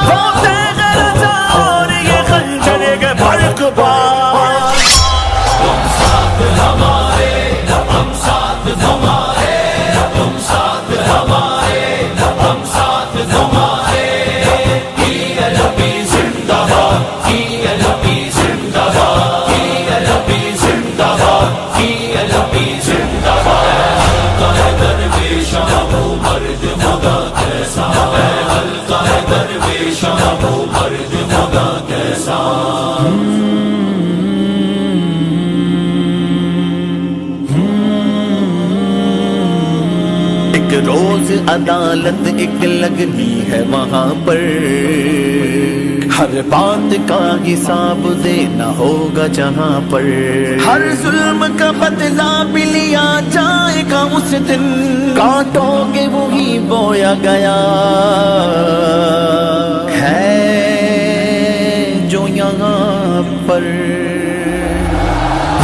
ہوتے ہیں رضا اور یہ خنجر کے برق بار، ایک روز عدالت ایک لگنی ہے وہاں پر، ہر بات کا حساب دینا ہوگا جہاں پر، ہر ظلم کا بدلہ بھی لیا جائے گا اس دن، کانٹوں کے وہی بویا گیا ہے جو یہاں پر،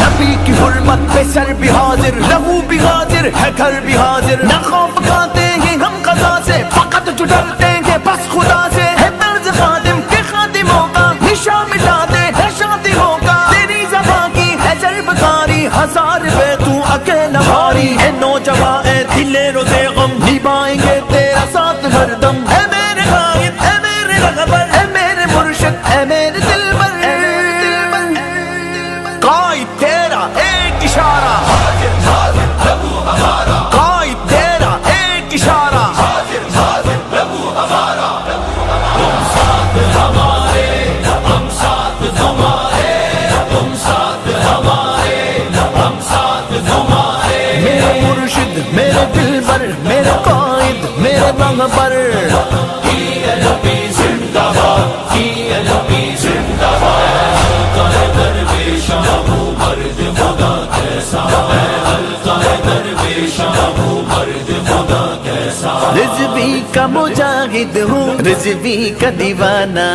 نبی کی حرمت پہ سر بھی حاضر، لہو بھی حاضر ہے گھر بھی حاضر، نہ خوف کھاتے ہیں ہم قضا سے، فقط جو ڈرتے ہیں بس خدا سے، ہے طرز خادم کے خادموں کا، نشا مٹا دے ہے شادیوں کا، تیری زباں کی ہے ضرب کاری، ہزار بے تو اکیلا بھاری، اے نوجوان اے دلے روزے غم، نبھائیں گے تیرا ساتھ ہر دم، اے میرے قائد اے میرے رہبر اے میرے مرشد اے میرے دلبر، قائد تیرا ایک اشارہ، قائد تیرا ایک اشارہ، میرے مرشد میرے دلبر میرے قائد میرے رہبر، رضوی کا مجاہد ہوں رضوی کا دیوانہ،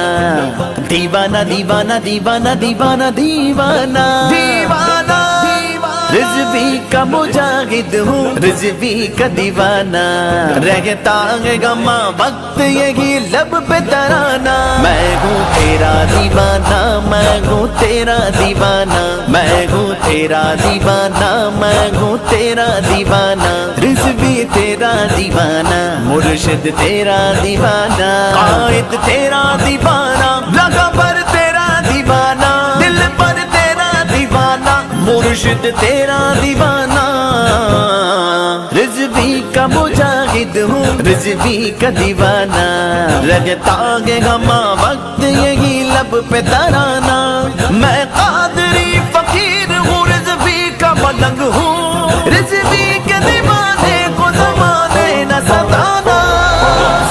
دیوانہ دیوانہ دیوانہ دیوانہ دیوانہ دیوانہ، رضوی کا مجاہد ہوں رضوی کا دیوانہ رہتا ہے غمہ وقت یہی لب پہ ترانہ میں ہوں تیرا دیوانہ میں ہوں تیرا دیوانہ میں ہوں تیرا دیوانہ میں ہوں تیرا دیوانہ رضوی تیرا دیوانہ مرشد تیرا دیوانہ قائد تیرا دیوانہ لگا پر تیرا دیوانہ دل پر تیرا دیوانہ مرشد تیرا دیوانہ رضوی کا مجاہد ہوں رضوی کا دیوانہ رگتا ہے غمہ وقت یہی لب پہ ترانہ میں قادری فقیر ہوں رضوی کا ملنگ ہوں رضوی کے دیوانے کو زمانے نہ ستانا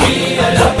PLP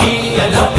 PLP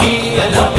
PLP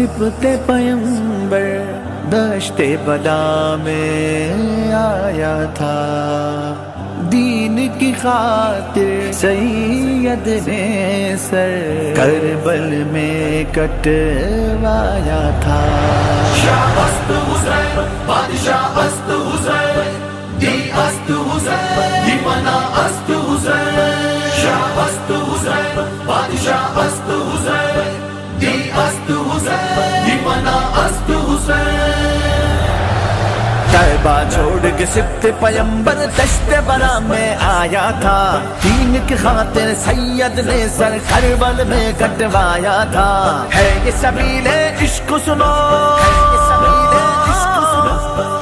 چھپتے پیمبر دشت بلا میں آیا تھا، دین کی خاطر سید نے سر کربل میں کٹوایا تھا۔ شاہ است حسین بادشاہ است حسین دی است حسین دی منا است حسین شاہ است حسین بادشاہ است حسین دی است حسین دی منا است حسین۔ طیبہ چھوڑ کے سبت پیمبر دشت بلا میں آیا تھا، دین کی خاطر سید نے سر کربل میں کٹوایا تھا۔ ہے یہ سبیل عشق سنو،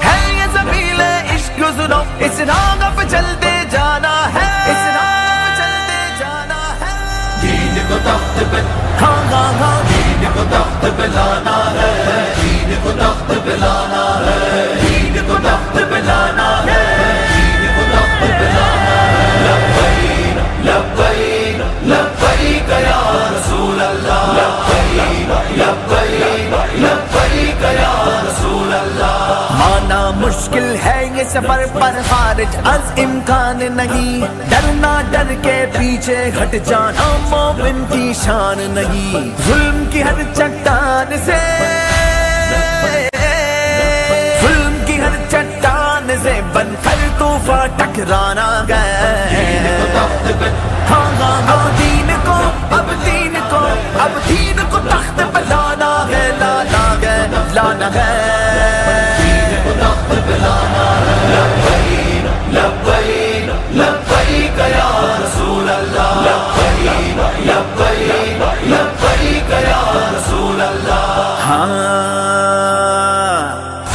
ہے یہ سبیل عشق سنو، اس راہ پہ چلتے جانا ہے، اس راہ پہ چلتے جانا ہے۔ دین کو تخت پہ ہاں ہاں ہاں دین کو تخت پہ لانا ہے، دین کو تخت پہ لانا ہے، دین کو تخت پہ لانا ہے، دین کو تخت پہ لانا ہے۔ لبیک لبیک لبیک یا رسول اللہ، لبیک لبیک لبیک یا رسول اللہ۔ مانا مشکل ہے یہ سفر پر خارج از امکان نہیں، ڈرنا ڈر کے پیچھے ہٹ جانا مومن کی شان نہیں۔ ظلم کی ہر چٹان سے، ظلم کی ہر چٹان سے بن کر طوفان ٹکرانا گئے۔ ہاں ہاں ہاں دین کو اب دین کو اب دین کو تخت پہ لانا ہے، لانا ہے، لانا ہے۔ لبیک لبیک لبیک یا رسول اللہ، لبیک لبیک لبیک یا رسول اللہ۔ ہاں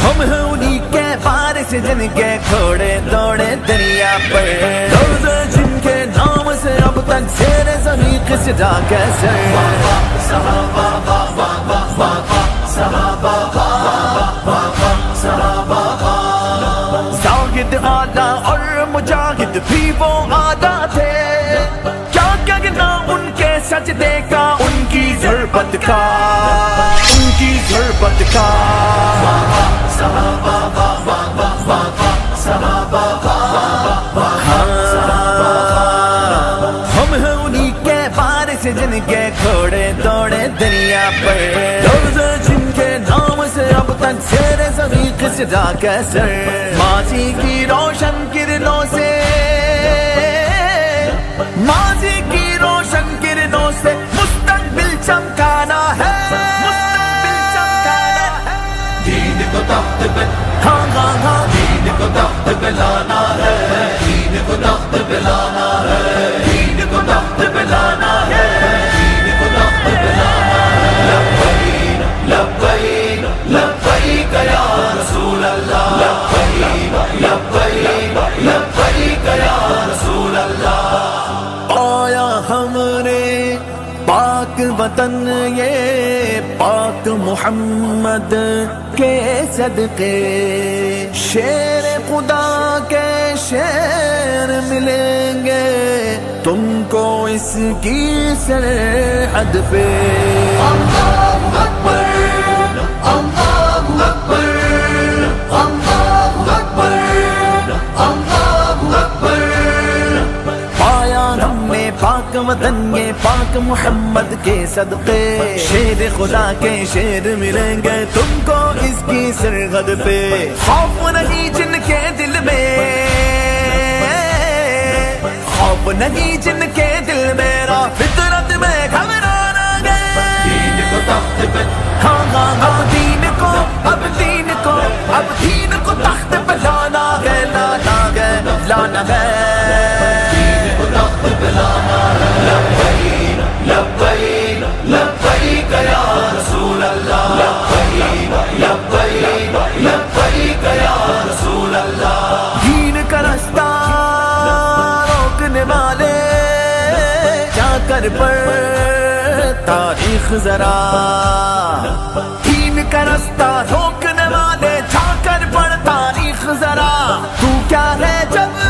ہم ہیں انہی کے وارث جن کے گھوڑے دوڑے دریا پر، روزے جن کے نام سے اب تک زیر زمین کسدا کیسے۔ صحابہ واہ واہ واہ واہ واہ صحابہ واہ واہ واہ صحابہ واہ۔ زاہد آلہ اور مجاہد بھی وہ آدھا تھے، کیا کہنا ان کے سجدے کا، ان کی ضربت کا، ان کی ضربت کا۔ صحابہ واہ واہ واہ واہ واہ صحابہ واہ ہم ہیں انہی کے وارث جن کے گھوڑے دوڑے دریا پر، روزے جن کے نام سے اب تک زیر زمین کسدا کیسے۔ ماضی کی روشن کرنوں سے، ماضی کی روشن کرنوں سے مستقبل چمکانا ہے، مستقبل چمکانا ہے۔ دین کو تخت پہ ہاں ہاں ہاں دین کو تخت پہ لانا ہے، دین کو تخت پہ لانا ہے، دین کو تخت پہ لانا ہے، دین کو تخت پہ لانا ہے۔ لبیک لبیک لبیک یا رسول اللہ، لبیک لبیک لبیک یا رسول اللہ۔ آیا ہم نے پاک وطن یہ پاک محمد کے صدقے، شیر خدا کے شیر ملیں گے تم کو اس کی سرحد پہ۔ اللہ اکبر اللہ اکبر اللہ اکبر اللہ اکبر۔ پایا ہم نے پاک وطن یہ پاک محمد کے صدقے، شیر خدا کے شیر ملیں گے تم کو اس کی سرحد پہ۔ خوف نہیں جن کے دل میں، خوف نہیں جن کے دل میں، راہ فطرت میں گھبرانا گئے۔ دین کو تخت پہ ہاں ہاں اب دین کو اب دین کو اب دین کو تخت پہ لانا ہے، لانا ہے، لانا ہے۔ دین کو تخت پہ لانا ہے۔ لبیک لبیک لبیک یا رسول اللہ، لبیک لبیک لبیک یا رسول اللہ۔ دین کا رستہ روکنے والے جا کر پڑھ تاریخ ذرا، دین کا رستہ روکنے والے جا کر پڑھ تاریخ ذرا۔ تو کیا ہے جب،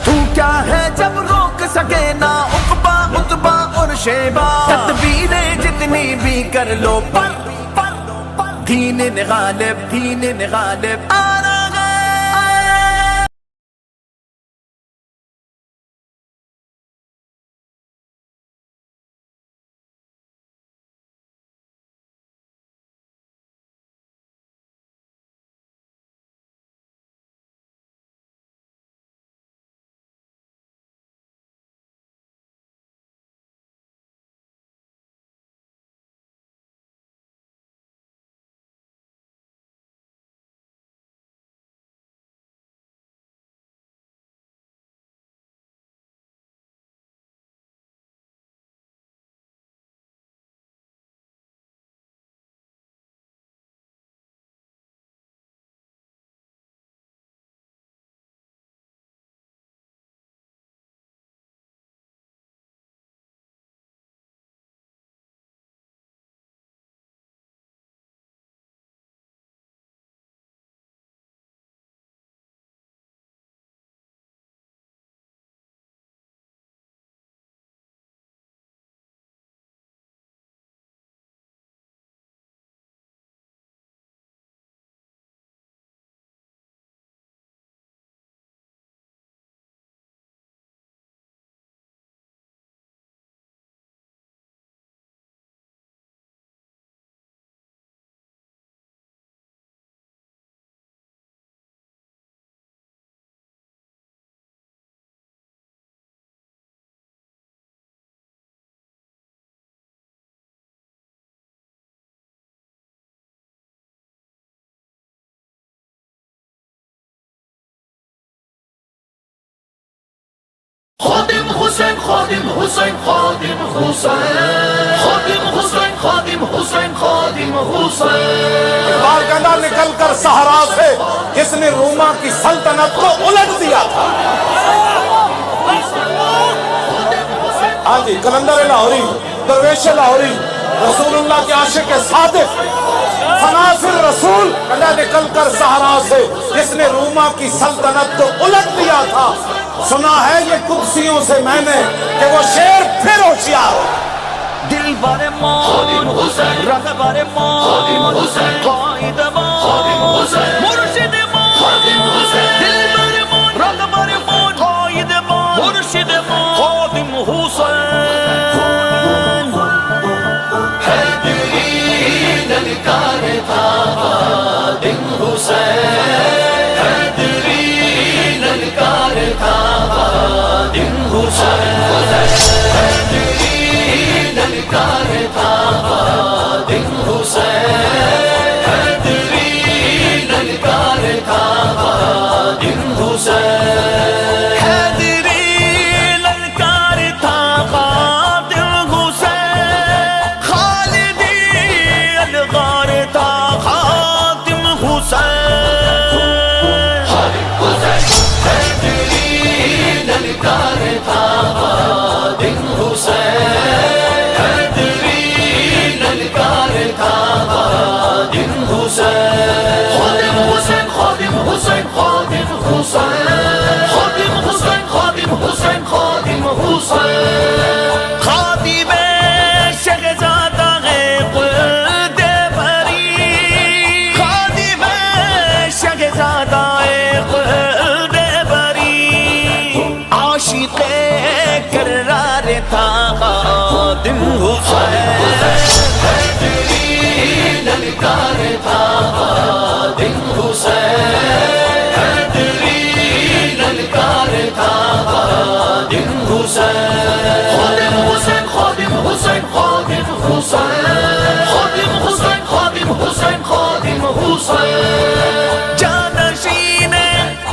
تو کیا ہے جب روک سکے نہ عقبہ اتبا اور شیبہ، تدبیر کتنی بھی کر لو پر دین غالب دین غالب آ خادم حسین خادم حسین خادم حسین خادم حسین خادم حسین خادم حسین اقبال کہتا نکل کر صحرا سے جس نے روما کی سلطنت کو الٹ دیا تھا. ہاں جی کلندر لاہوری درویش لاہوری رسول اللہ کے عاشق صادق فناصر رسول کہتا نکل کر صحرا سے جس نے روما کی سلطنت کو الٹ دیا تھا. سنا ہے یہ قدسیوں سے میں نے کہ وہ شیر پھر ہوشیار ہو. دل بر مان رگ بر مان قائد مان مرشد مان دل بر مان رگ بر مان قائد مان مرشد مان خادم حسین حیدری للکار تھا خادم حسین حیدری للکار تھا خادم حسین حیدری للکار تھا خادم حسین حیدری للکار تھا خادم حسین حیدری للکار تھا خادم حسین خالدی الغار تھا خادم حسین حیدری للکار تھا خادم حسین حیدری للکار تھا خادم حسین خادم حسین خادم حسین خادم حسین خادم حسین خادم حسین خادم حسین خادم شہزادہ خلد بری خادم شہزادہ خلد بری عاشق کرار تھا خادم حسین حیدری للکار تھا خادم حسین حیدری للکار تھا خادم حسین خادم حسین خادم حسین خادم حسین خادم حسین خادم حسین خادم حسین جانشین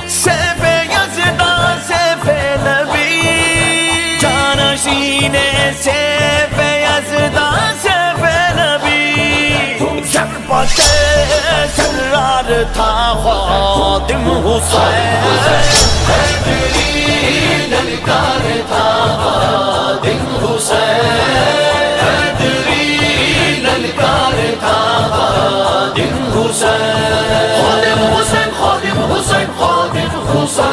سیف یزدہ سیف نبی جانشین سیف یزدہ سیف نبی جنبت سرار تھا خادم حسین حیدری للکار تھا خادم حسین حیدری للکار تھا خادم حسین خادم حسین خادم حسین خادم حسین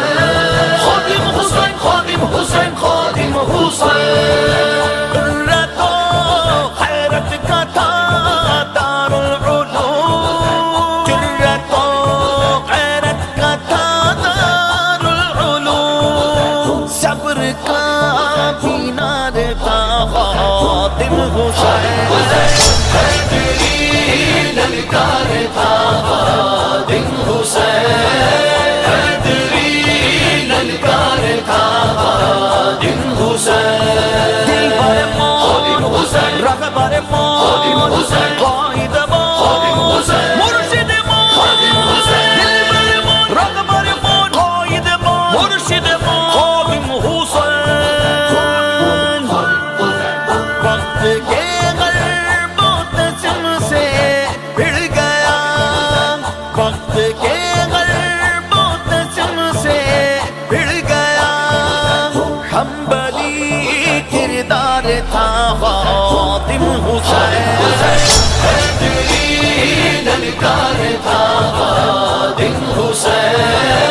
خادم حسین خادم حسین خادم حسین قرۃ و حیرت کا مان قائد مان مرشد مان دلبر مان رهبر مان قائد مان مرشد مان خادم حسین وقت کے غرب و تسم سے بڑھ گیا وقت کے غرب و تسم سے بڑھ گیا حنبلی کردار تھا خادم حسین للکار تھا خادم حسین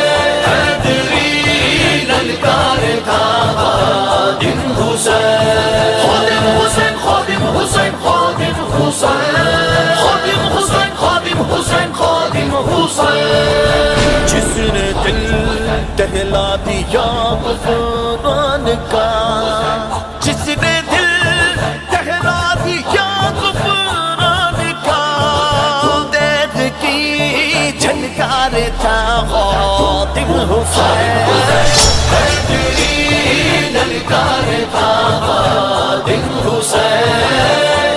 للکار تھا خادم حسین خادم حسین خادم حسین خادم حسین خادم حسین خادم حسین خادم حسین جس نے دل دہلا دیا غفران کا جس نے دل دہلا دیا غفران کا دیکھ کی جھنکار تھا خادم حسین للکار تھا خادم حسین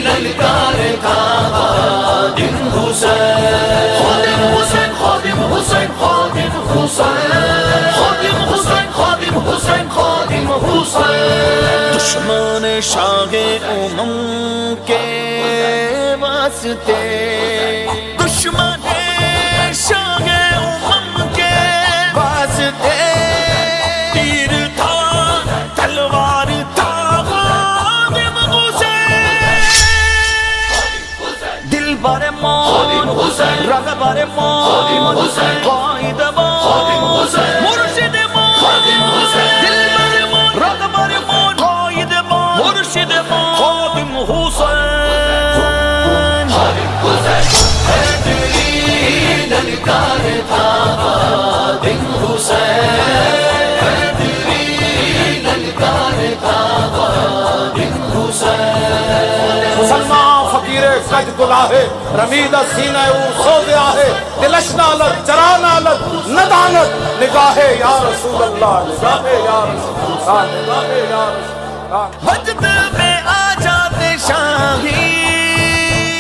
للکار تھا خادم حسین خادم حسین خادم حسین خادم حسین خادم حسین خادم حسین خادم حسین دشمن شاہ امم کے واسطے دشمن شاہ امم کے واسطے تیر تھا تلوار تھا خادم حسین دل بر مان رہبر مان قائد مان مرشد مان دل بر مان رہبر مان قائد مان مرشد مان خادم حسین للکار تھا خادم حسین للکار تھا خادم حسین مسلمان فقیر کج گلاہے رمید سینہ او سو گیا ہے دلش نالت جرا نالت ندانت نگاہ یا رسول اللہ نگاہ یا رسول اللہ نگاہ یا رسول اللہ وجد میں آ جاتے شاہی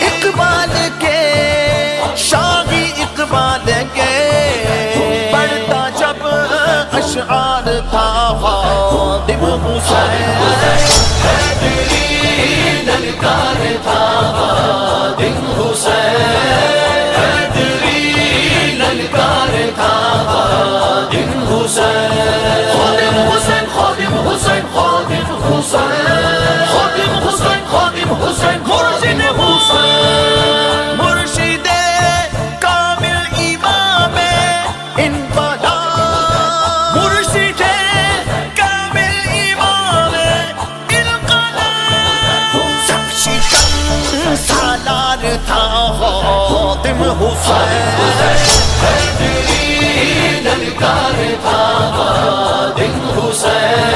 اقبال کے شاہی اقبال کے پڑھتا جب اشعار تھا خادم حسین للکار تھا خادم حسین للکار تھا خادم حسین خادم حسین خادم حسین خادم حسین خادم حسین خادم حسین مرشد حسین مرشد کامل امام انقلاب مرشد کامل امام انقلاب سب شکن سالار تھا خادم حسین للکار تھا خادم حسین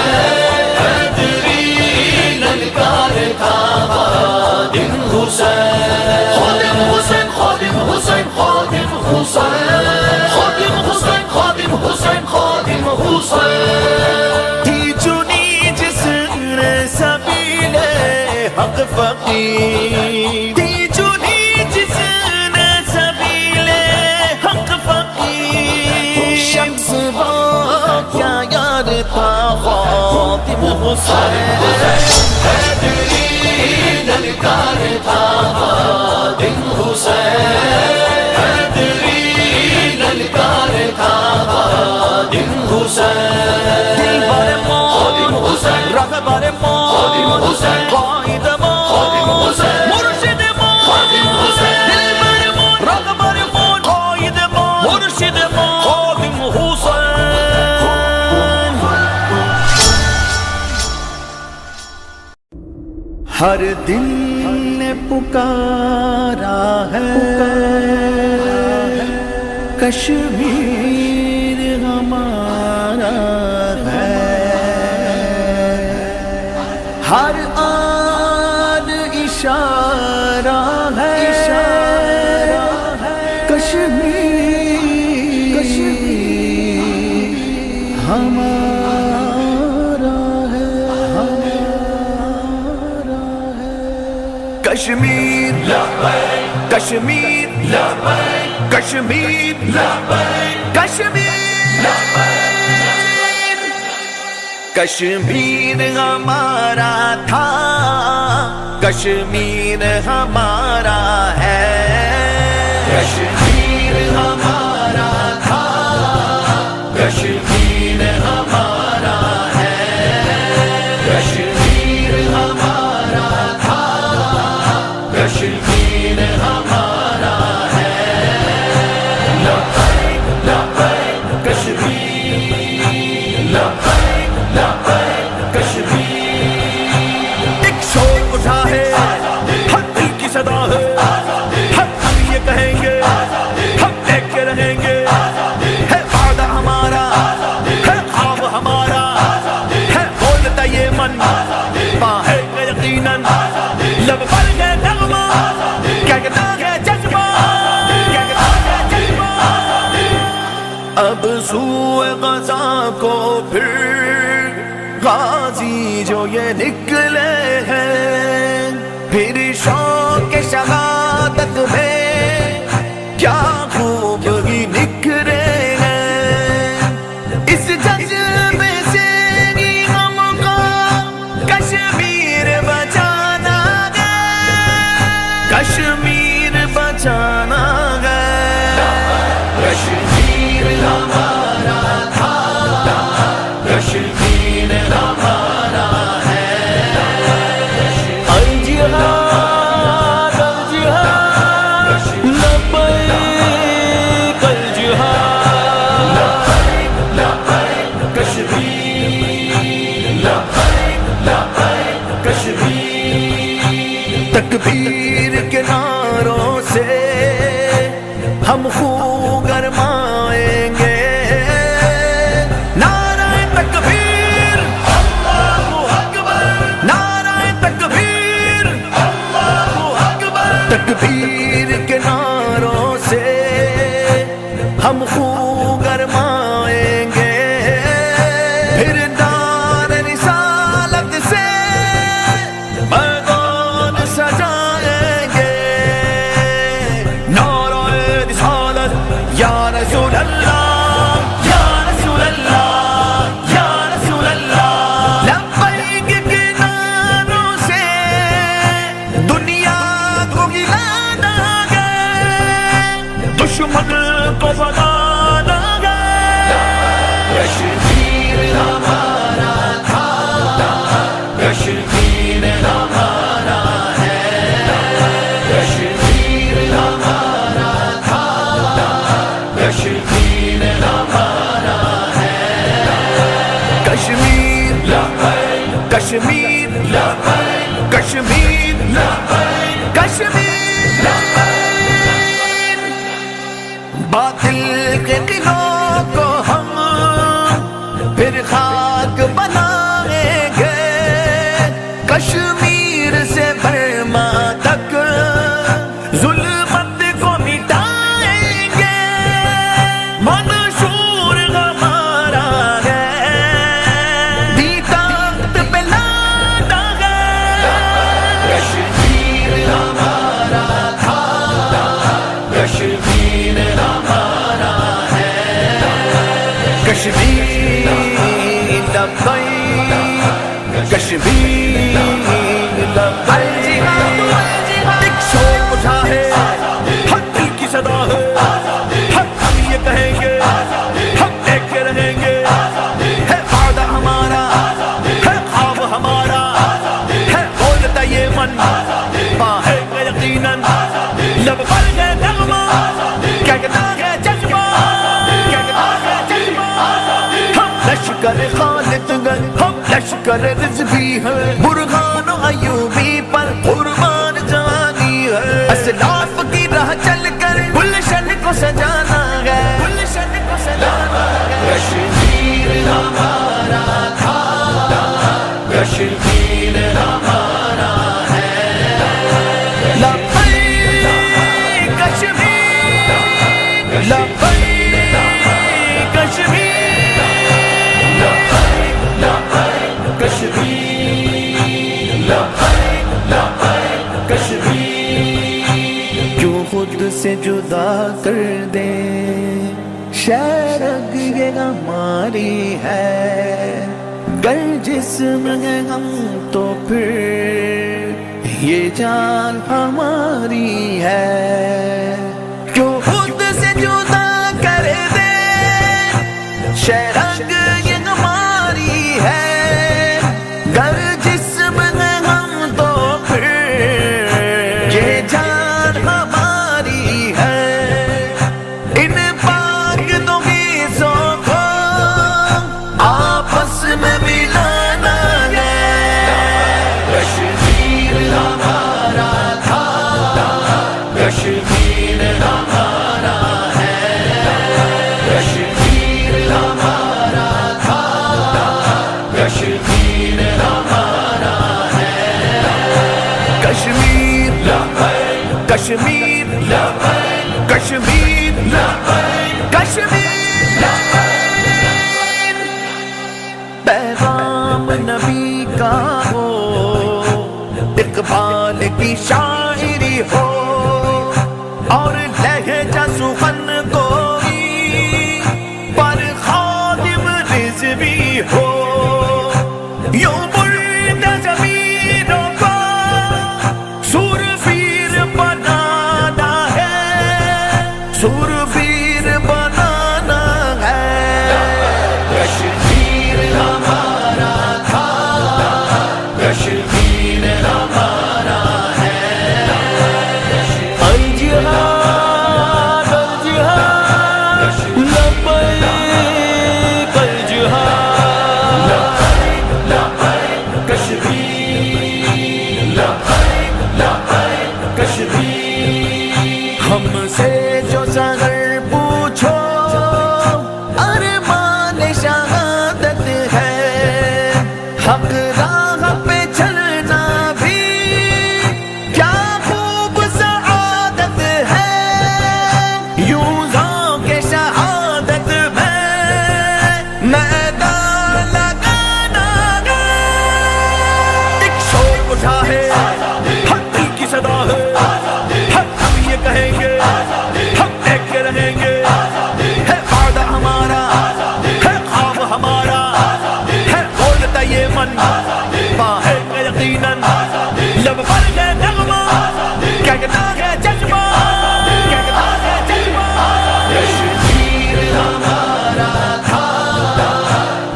للکار تھا خادم حسین خادم حسین خادم حسین خادم حسین خادم حسین خادم حسین خادم حسین تھی چنی جس نے سبیل حق فقیر تھی چنی جس نے سبیل حق فقیر شخص وہ کیا یار تھا خادم حسین للکار تھا خادم حسین للکار تھا خادم حسین دل بر مان رہبر مان قائد مان مرشد مان دل بر مان رہبر مان قائد مان مرشد مان خادم حسین ہر دل نے پکارا ہے کشمیر ہمارا ہے ہر آن اشارہ ہے کشمیر ہمارا ہے کشمیر کشمیر کشمیر کشمیر کشمیر ہمارا تھا کشمیر ہمارا ہے کشمیر ہمارا تھا کشمیر ہمارا ہے کشمیر ہمارا تھا کشمیر ہمارا ہے لبیک لبیک کشمیر لبیک لبیک کشمیر ایک شور اٹھا ہے ہر دل کی صدا ہے ہم یہ کہیں گے ہم دیکھ کے رہیں گے ہے وعدہ ہمارا ہے خواب ہمارا ہے بولتا یہ من پا ہے یقیناً لب پر گئے نغمہ کہتا ہے جذبہ کہتا ہے جذبہ اب سوئے غزہ کو پھر غازی جو یہ نکلے ہیں پھر شوق شہادت میں کیا خوب ہی نکھرے ہیں اس جذبے سے ہی ہم کو کشمیر بچانا ہے کشمیر بچانا ہے کشمیر ہمارا تھا کشمیر ہمارا ہے الجہاد الجہاد لبیک الجہاد لبیک لبیک کشمیر لبیک لبیک کشمیر تکبیر کے نعروں سے ہم خون گرمائیں گے نعرہ تکبیر اللہ اکبر نعرہ تکبیر اللہ اکبر تکبیر کے نعروں سے ہم خون گرمائیں گے پھر دار رسالت سے میدان سجائیں گے نعرہ رسالت یا رسول اللہ یا رسول اللہ یا رسول اللہ لبیک کے نعروں سے دنیا کو ہلانا ہے دشمن کو بھگانا ہے کشمیر ہمارا تھا کشمیر ہمارا ہے کشمیر ہمارا تھا کشمیر ہمارا ہے کشمیر لبیک کشمیر لبیک کشمیر لبیک کشمیر لبیک باطل کے قلعوں کو ہم پھر خاک بنائیں گے کشمیر سے برما تک ظلمت کو مٹائیں گے منشور ہمارا ہے بھی طاقت پہ لانا ہے کشمیر ہمارا تھا کشمیر ہمارا ہے کشمیر لبیک کشمیر لبیک ایک شور اٹھا ہے ہر دل کی صدا ہے ہم یہ کہیں گے ہم دیکھ کے رہیں گے ہے وعدہ ہمارا ہے خواب ہمارا ہے بولتا یہ من پا ہے یقیناً لب پر گئے نغمہ کہتا ہے جذبہ کہتا ہے جذبہ ہم لشکر خالد گئے ہم لشکر رضوی ہیں برہان و ایوبی پر قربان جانی ہے اسلاف کی راہ چل کر گلشن کو سجانا ہے گلشن کو سجانا ہے کشمیر ہمارا تھا کشمیر ہمارا ہے لبیک کشمیر لبیک کشمیر لبیک لبیک کشمیر لبیک سے جدا کر دے، شرگ یہ ہماری ہے، گر جسم ہے ہم تو پھر یہ جان ہماری ہے، کیوں خود سے جدا کر دے، شرگ یہ ہماری ہے، گر جسم ہے ہم تو پھر یہ جان ہماری ہے، ان پاک دو حصوں کو آپس میں ملانا ہے، کشمیر ہمارا تھا، کشمیر ہمارا ہے، کشمیر ہمارا تھا، کشمیر ہمارا ہے، کشمیر کشمیر کشمیر کشمیر، پیغام نبی کا ہو، اقبال کی شاعری ہو، اور لہجہ سخن کوئی پر خادم رضوی ہو، یوں مردہ ضمیروں کو سورفیر بنانا ہے، سورفیر بنانا ہے، کشمیر ہمارا تھا، کشمیر ہمارا ہے، الجہاد الجہاد لبیک الجہاد، کشمیر کشمیر، ہم سے جو سگر پوچھو ارمان شہادت ہے، حق راہ پہ چلنا بھی کیا خوب سعادت ہے، یوں ذوق شہادت میں میدان لگانا ہے، ایک شور اٹھا ہے، حق دل کی صدا ہے، حق ہم یہ کہیں گے، ہم دیکھ کے رہیں گے، ہے وعدہ ہمارا، ہے خواب ہمارا، ہے بولتا یہ من، باہر کا یقیناً، لب پر ہے نغمہ، کہتا ہے جذبہ، کہتا ہے جذبہ، کشمیر ہمارا تھا،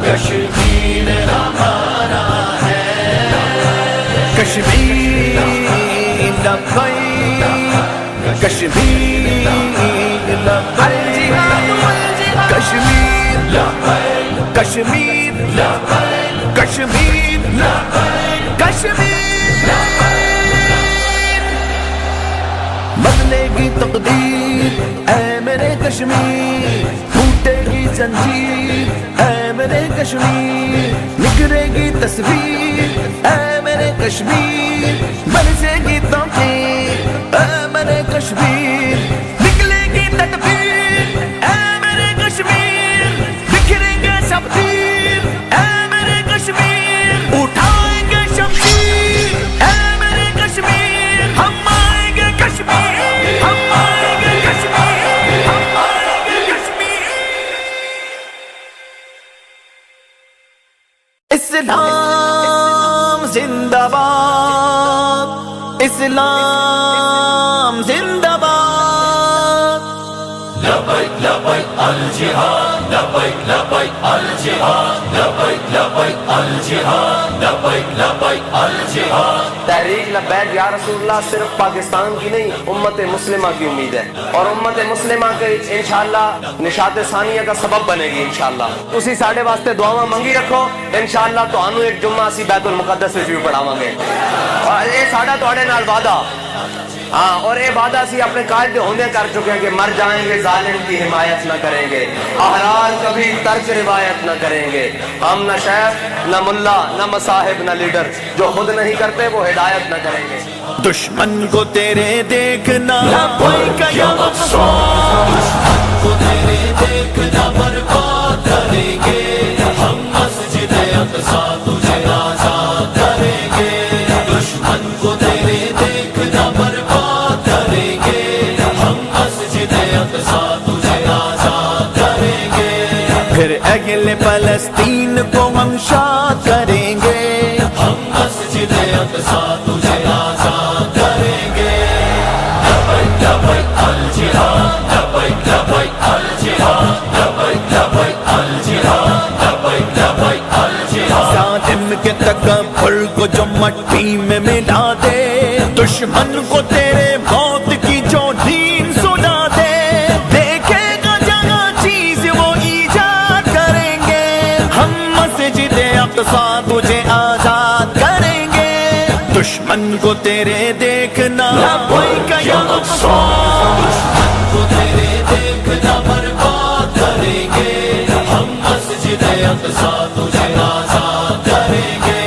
کشمیر ہمارا ہے، کشمیر لبیک، کشمیر لبیک، کشمیر کشمیر کشمیر کشمیر، بدلے گی تقدیر اے میرے کشمیر، ٹوٹے گی زنجیر اے میرے کشمیر، نکھرے گی تصویر اے میرے کشمیر، برسے گی توقیر اے میرے کشمیر، نکلے گی تدبیر اے میرے کشمیر، بکھریں گے سب تیر اے میرے کشمیر، اٹھائیں گے شمشیر اے میرے کشمیر، ہم آئیں گے کشمیر، ہم آئیں گے کشمیر، ہم آئیں گے کشمیر، اسلام زندہ باد، اسلام زندہ باد، لبیک لبیک الجہاد، لبیک لبیک الجہاد، لبیک لبیک الجہاد، لبیک لبیک الجہاد، تحریک لبیک یا رسول اللہ صرف پاکستان کی نہیں، امت مسلمہ کی امید ہے، اور امت مسلمہ کے انشاءاللہ نشاط ثانیہ کا سبب بنے گی انشاءاللہ، اسی ساڑھے واسطے دعاواں منگی رکھو، انشاءاللہ تو آنو ایک جمعہ اسی بیت المقدس سے بھی پڑھاواں گے، اور یہ ساڑھا توڑے نال وعدہ، ہاں، اور یہ وعدہ سی اپنے قائد ہونے کر چکے ہیں کہ مر جائیں گے ظالم کی حمایت نہ کریں گے، احرار کبھی ترک روایت نہ کریں گے، ہم نہ شیخ نہ ملا نہ مصاحب نہ لیڈر، جو خود نہیں کرتے وہ ہدایت نہ کریں گے، دشمن کو تیرے دیکھنا لبیک یا دشمن کو تیرے دیکھنا برباد کریں گے، ہم مسجد اقصی تجھے آزاد کریں گے، دشمن کو تیرے دیکھنا برباد کریں گے، ہم دشمن کو تیرے موت کی جو دین سنا دے، دیکھے گا جگہ چیز وہ ایجاد کریں گے، ہم مسجد اقصی تجھے آزاد کریں گے، دشمن کو تیرے دیکھنا لبیک یا اقصی، دشمن کو تیرے دیکھنا برباد کریں گے، ہم مسجد اقصی تجھے آزاد کریں گے،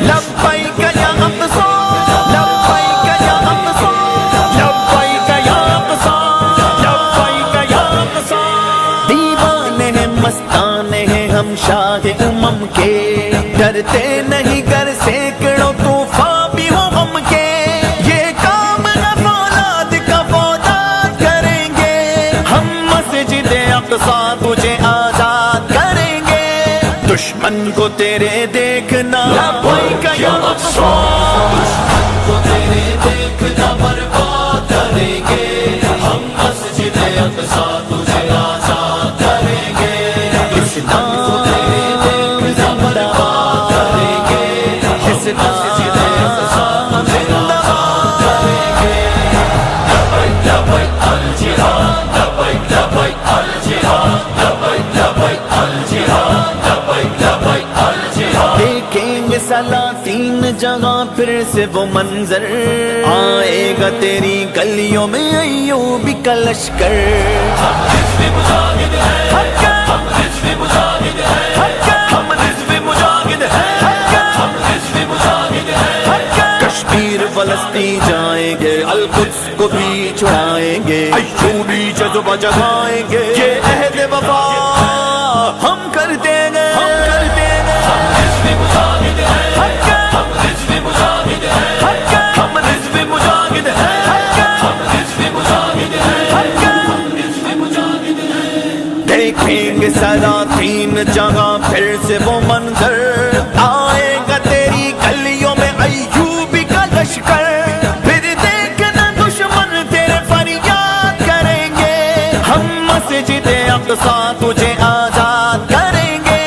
لبیک یا اقصی، لبیک یا اقصی، لبیک یا اقصی، لبیک یا اقصی، دیوانے ہیں مستانے ہیں ہم شاہ امم کے، ڈرتے نہیں گر سینکڑوں طوفان بھی ہو غم کے، یہ کام نہ فولاد کا فولاد کریں گے، ہم مسجد اقصی تجھے آزاد کریں گے، دشمن کو تیرے دیکھنا لبیک یا اقصی، دشمن کو تیرے دیکھنا برباد کریں گے، ہم مسجد اقصی تجھے آزاد کریں گے، اسلام کو تیرے دیکھنا برباد کریں گے، اسلام مسجد اقصی تجھے آزاد کریں گے، لبیک لبیک الجہاد، لبیک لبیک الجہاد، لبیک لبیک الجہاد، لبیک لبیک الجہاد، دیکھیں گے سلاطین جگہ پھر سے وہ منظر، آئے گا تیری گلیوں میں ایوبی کا لشکر، ہم حزب مجاہد ہیں، ہم حزب مجاہد ہیں، ہم حزب مجاہد ہیں، ہم حزب مجاہد ہیں، کشمیر فلسطین جائیں گے، القدس کو بھی چھڑائیں گے، ایوبی جذبہ جگائیں گے، یہ عہد وفا ہم کر دیں گے، ہم کر دیں گے، ہم حزب مجاہد ہیں، ہم حزب مجاہد ہیں، ہم حزب مجاہد ہیں، ہم حزب مجاہد ہیں، ہم حزب مجاہد ہیں، دیکھیں گے سلاطین جگہ پھر سے وہ منظر، آئے گا تیری گلیوں میں ایوبی کا لشکر، پھر دیکھنا دشمن تیرے فریاد کریں گے، ہم مسجد اقصی تجھے آزاد کریں گے،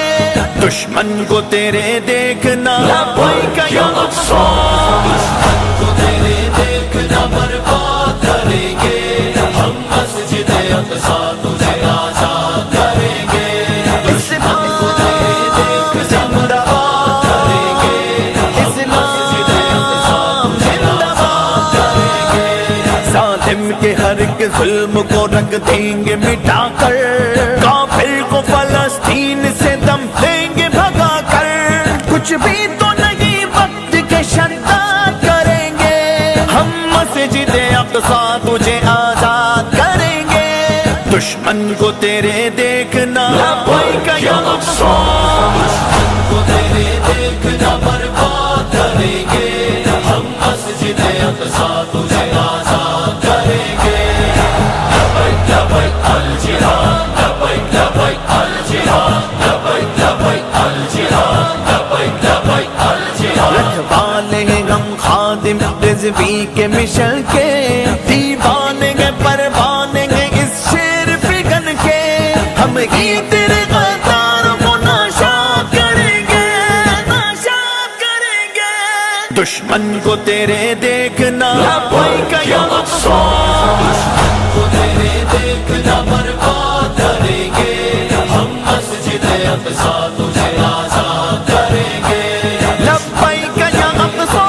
دشمن کو تیرے دیکھنا لبیک یا اقصی، دشمن کو تیرے دیکھنا برباد کریں گے، ہم مسجد اقصی تجھے آزاد کریں گے، اسلام کو تیرے دیکھنا برباد کریں گے، اسلام زندہ باد کریں گے، ظالم کے ہر ایک ظلم کو رکھ دیں گے مٹا کر، کافر کو فلسطین سے دم دیں گے بھگا کر، کچھ بھی تو نہیں وقت کے شداد کریں گے، ہم مسجد اقصی تجھے آزاد کریں گے، دشمن کو تیرے دیکھنا لبیک یا اقصی، دشمن کو تیرے دیکھنا برباد کریں گے، ہم مسجد اقصی تجھے آزاد کریں گے، لبیک لبیک الجہاد، لبیک لبیک الجہاد، لبیک لبیک الجہاد، لبیک لبیک الجہاد، رکھوالے ہیں ہم خادم رضوی کے مشن کے، دیوانے گے پروانے گے اس شیر فگن کے، ہم ہی تیرے غداروں کو ناشاد کریں گے، ناشاد کریں گے، دشمن کو تیرے دیکھنا لبیک یا اقصی، دشمن کو تیرے دیکھنا برباد کریں گے، ہم مسجد اقصی تجھے آزاد کریں گے، لبیک یا اقصی،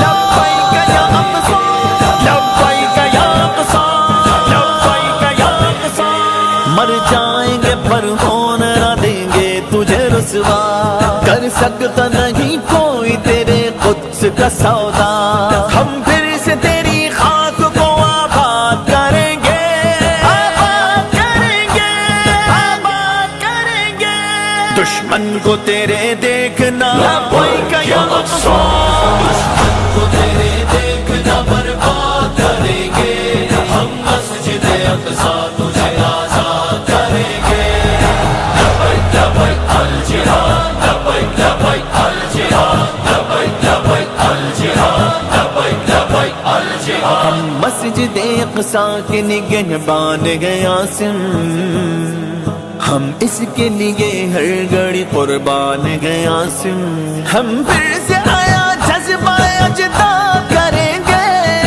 لبیک یا اقصی، لبیک یا اقصی، لبیک یا اقصی، مر جائیں گے پر ہون نہ دیں گے تجھے رسوا، کر سکتا نہیں کوئی تیرے قدس کا سودا، ہم پھر سے تیری خاک کو آباد کریں گے، آباد کریں گے، آباد کریں گے، دشمن کو تیرے دیکھنا لبیک یا اقصی، دشمن کو تیرے دیکھنا برباد کریں گے، ہم مسجد اقصی تجھے آزاد کریں گے، لبیک لبیک الجہاد، لبیک لبیک الجہاد، لبیک لبیک الجہاد، لبیک لبیک الجہاد، ہم مسجد اقصی کے نگہبان گئے عاصم، ہم اس کے لیے ہر گھڑی قربان گئے عاصم، ہم پھر سے آیا جذبہ اجدا کریں گے،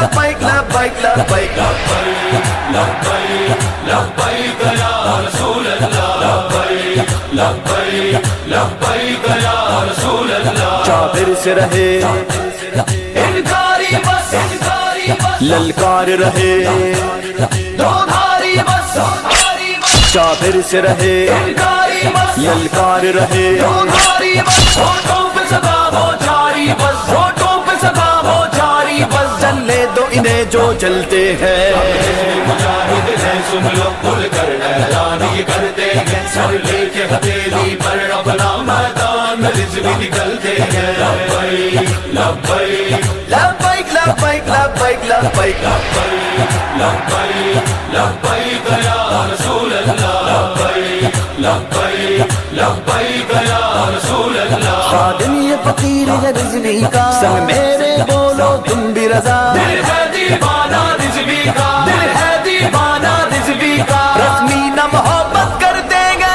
لبیک لبیک لبیک لبیک لبیک یا رسول اللہ لبیک لبیک لبیک یا رسول اللہ چادر سے رہے انکاری بس للکار رہے دو دھاری بس چادر سے رہے انکاری بس للکار رہے دو دھاری بس ہوٹوں پہ صدا ہو جاری بس ہوٹوں پہ صدا ہو جاری بس جلنے دو انہیں جو جلتے ہیں مجاہد ہیں سن لو کھل کر اعلان یہ کرتے ہیں سر لے کے ہتھیلی پر اپنا میدان رز بھی نکلتے ہیں لبیک لبیک لبیک لبیک لبیک لبیک لبیک لبیک یا رسول اللہ لبیک لبیک لبیک یا رسول اللہ خادم یہ فقیر ہے رضوی کا سنگ میرے بولو تم بھی رضا دل ہے دیوانہ رضوی کا دل ہے دیوانہ رضوی کا رسمی نہ محبت کر دیں گے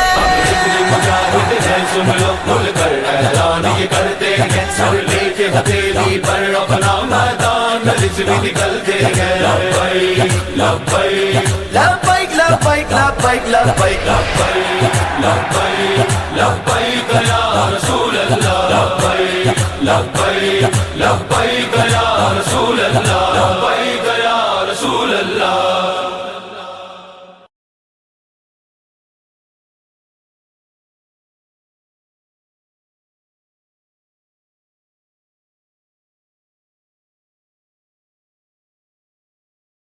مجاہد ہیں سن لو کھل کر اعلان یہ کرتے ہیں سر لے کے ہتھیلی پر اپنا میدان رز بھی نکلتے ہیں لبیک لبیک لبیک لبیک لبیک لبیک لبیک لبیک یا رسول اللہ لبیک لبیک لبیک یا رسول اللہ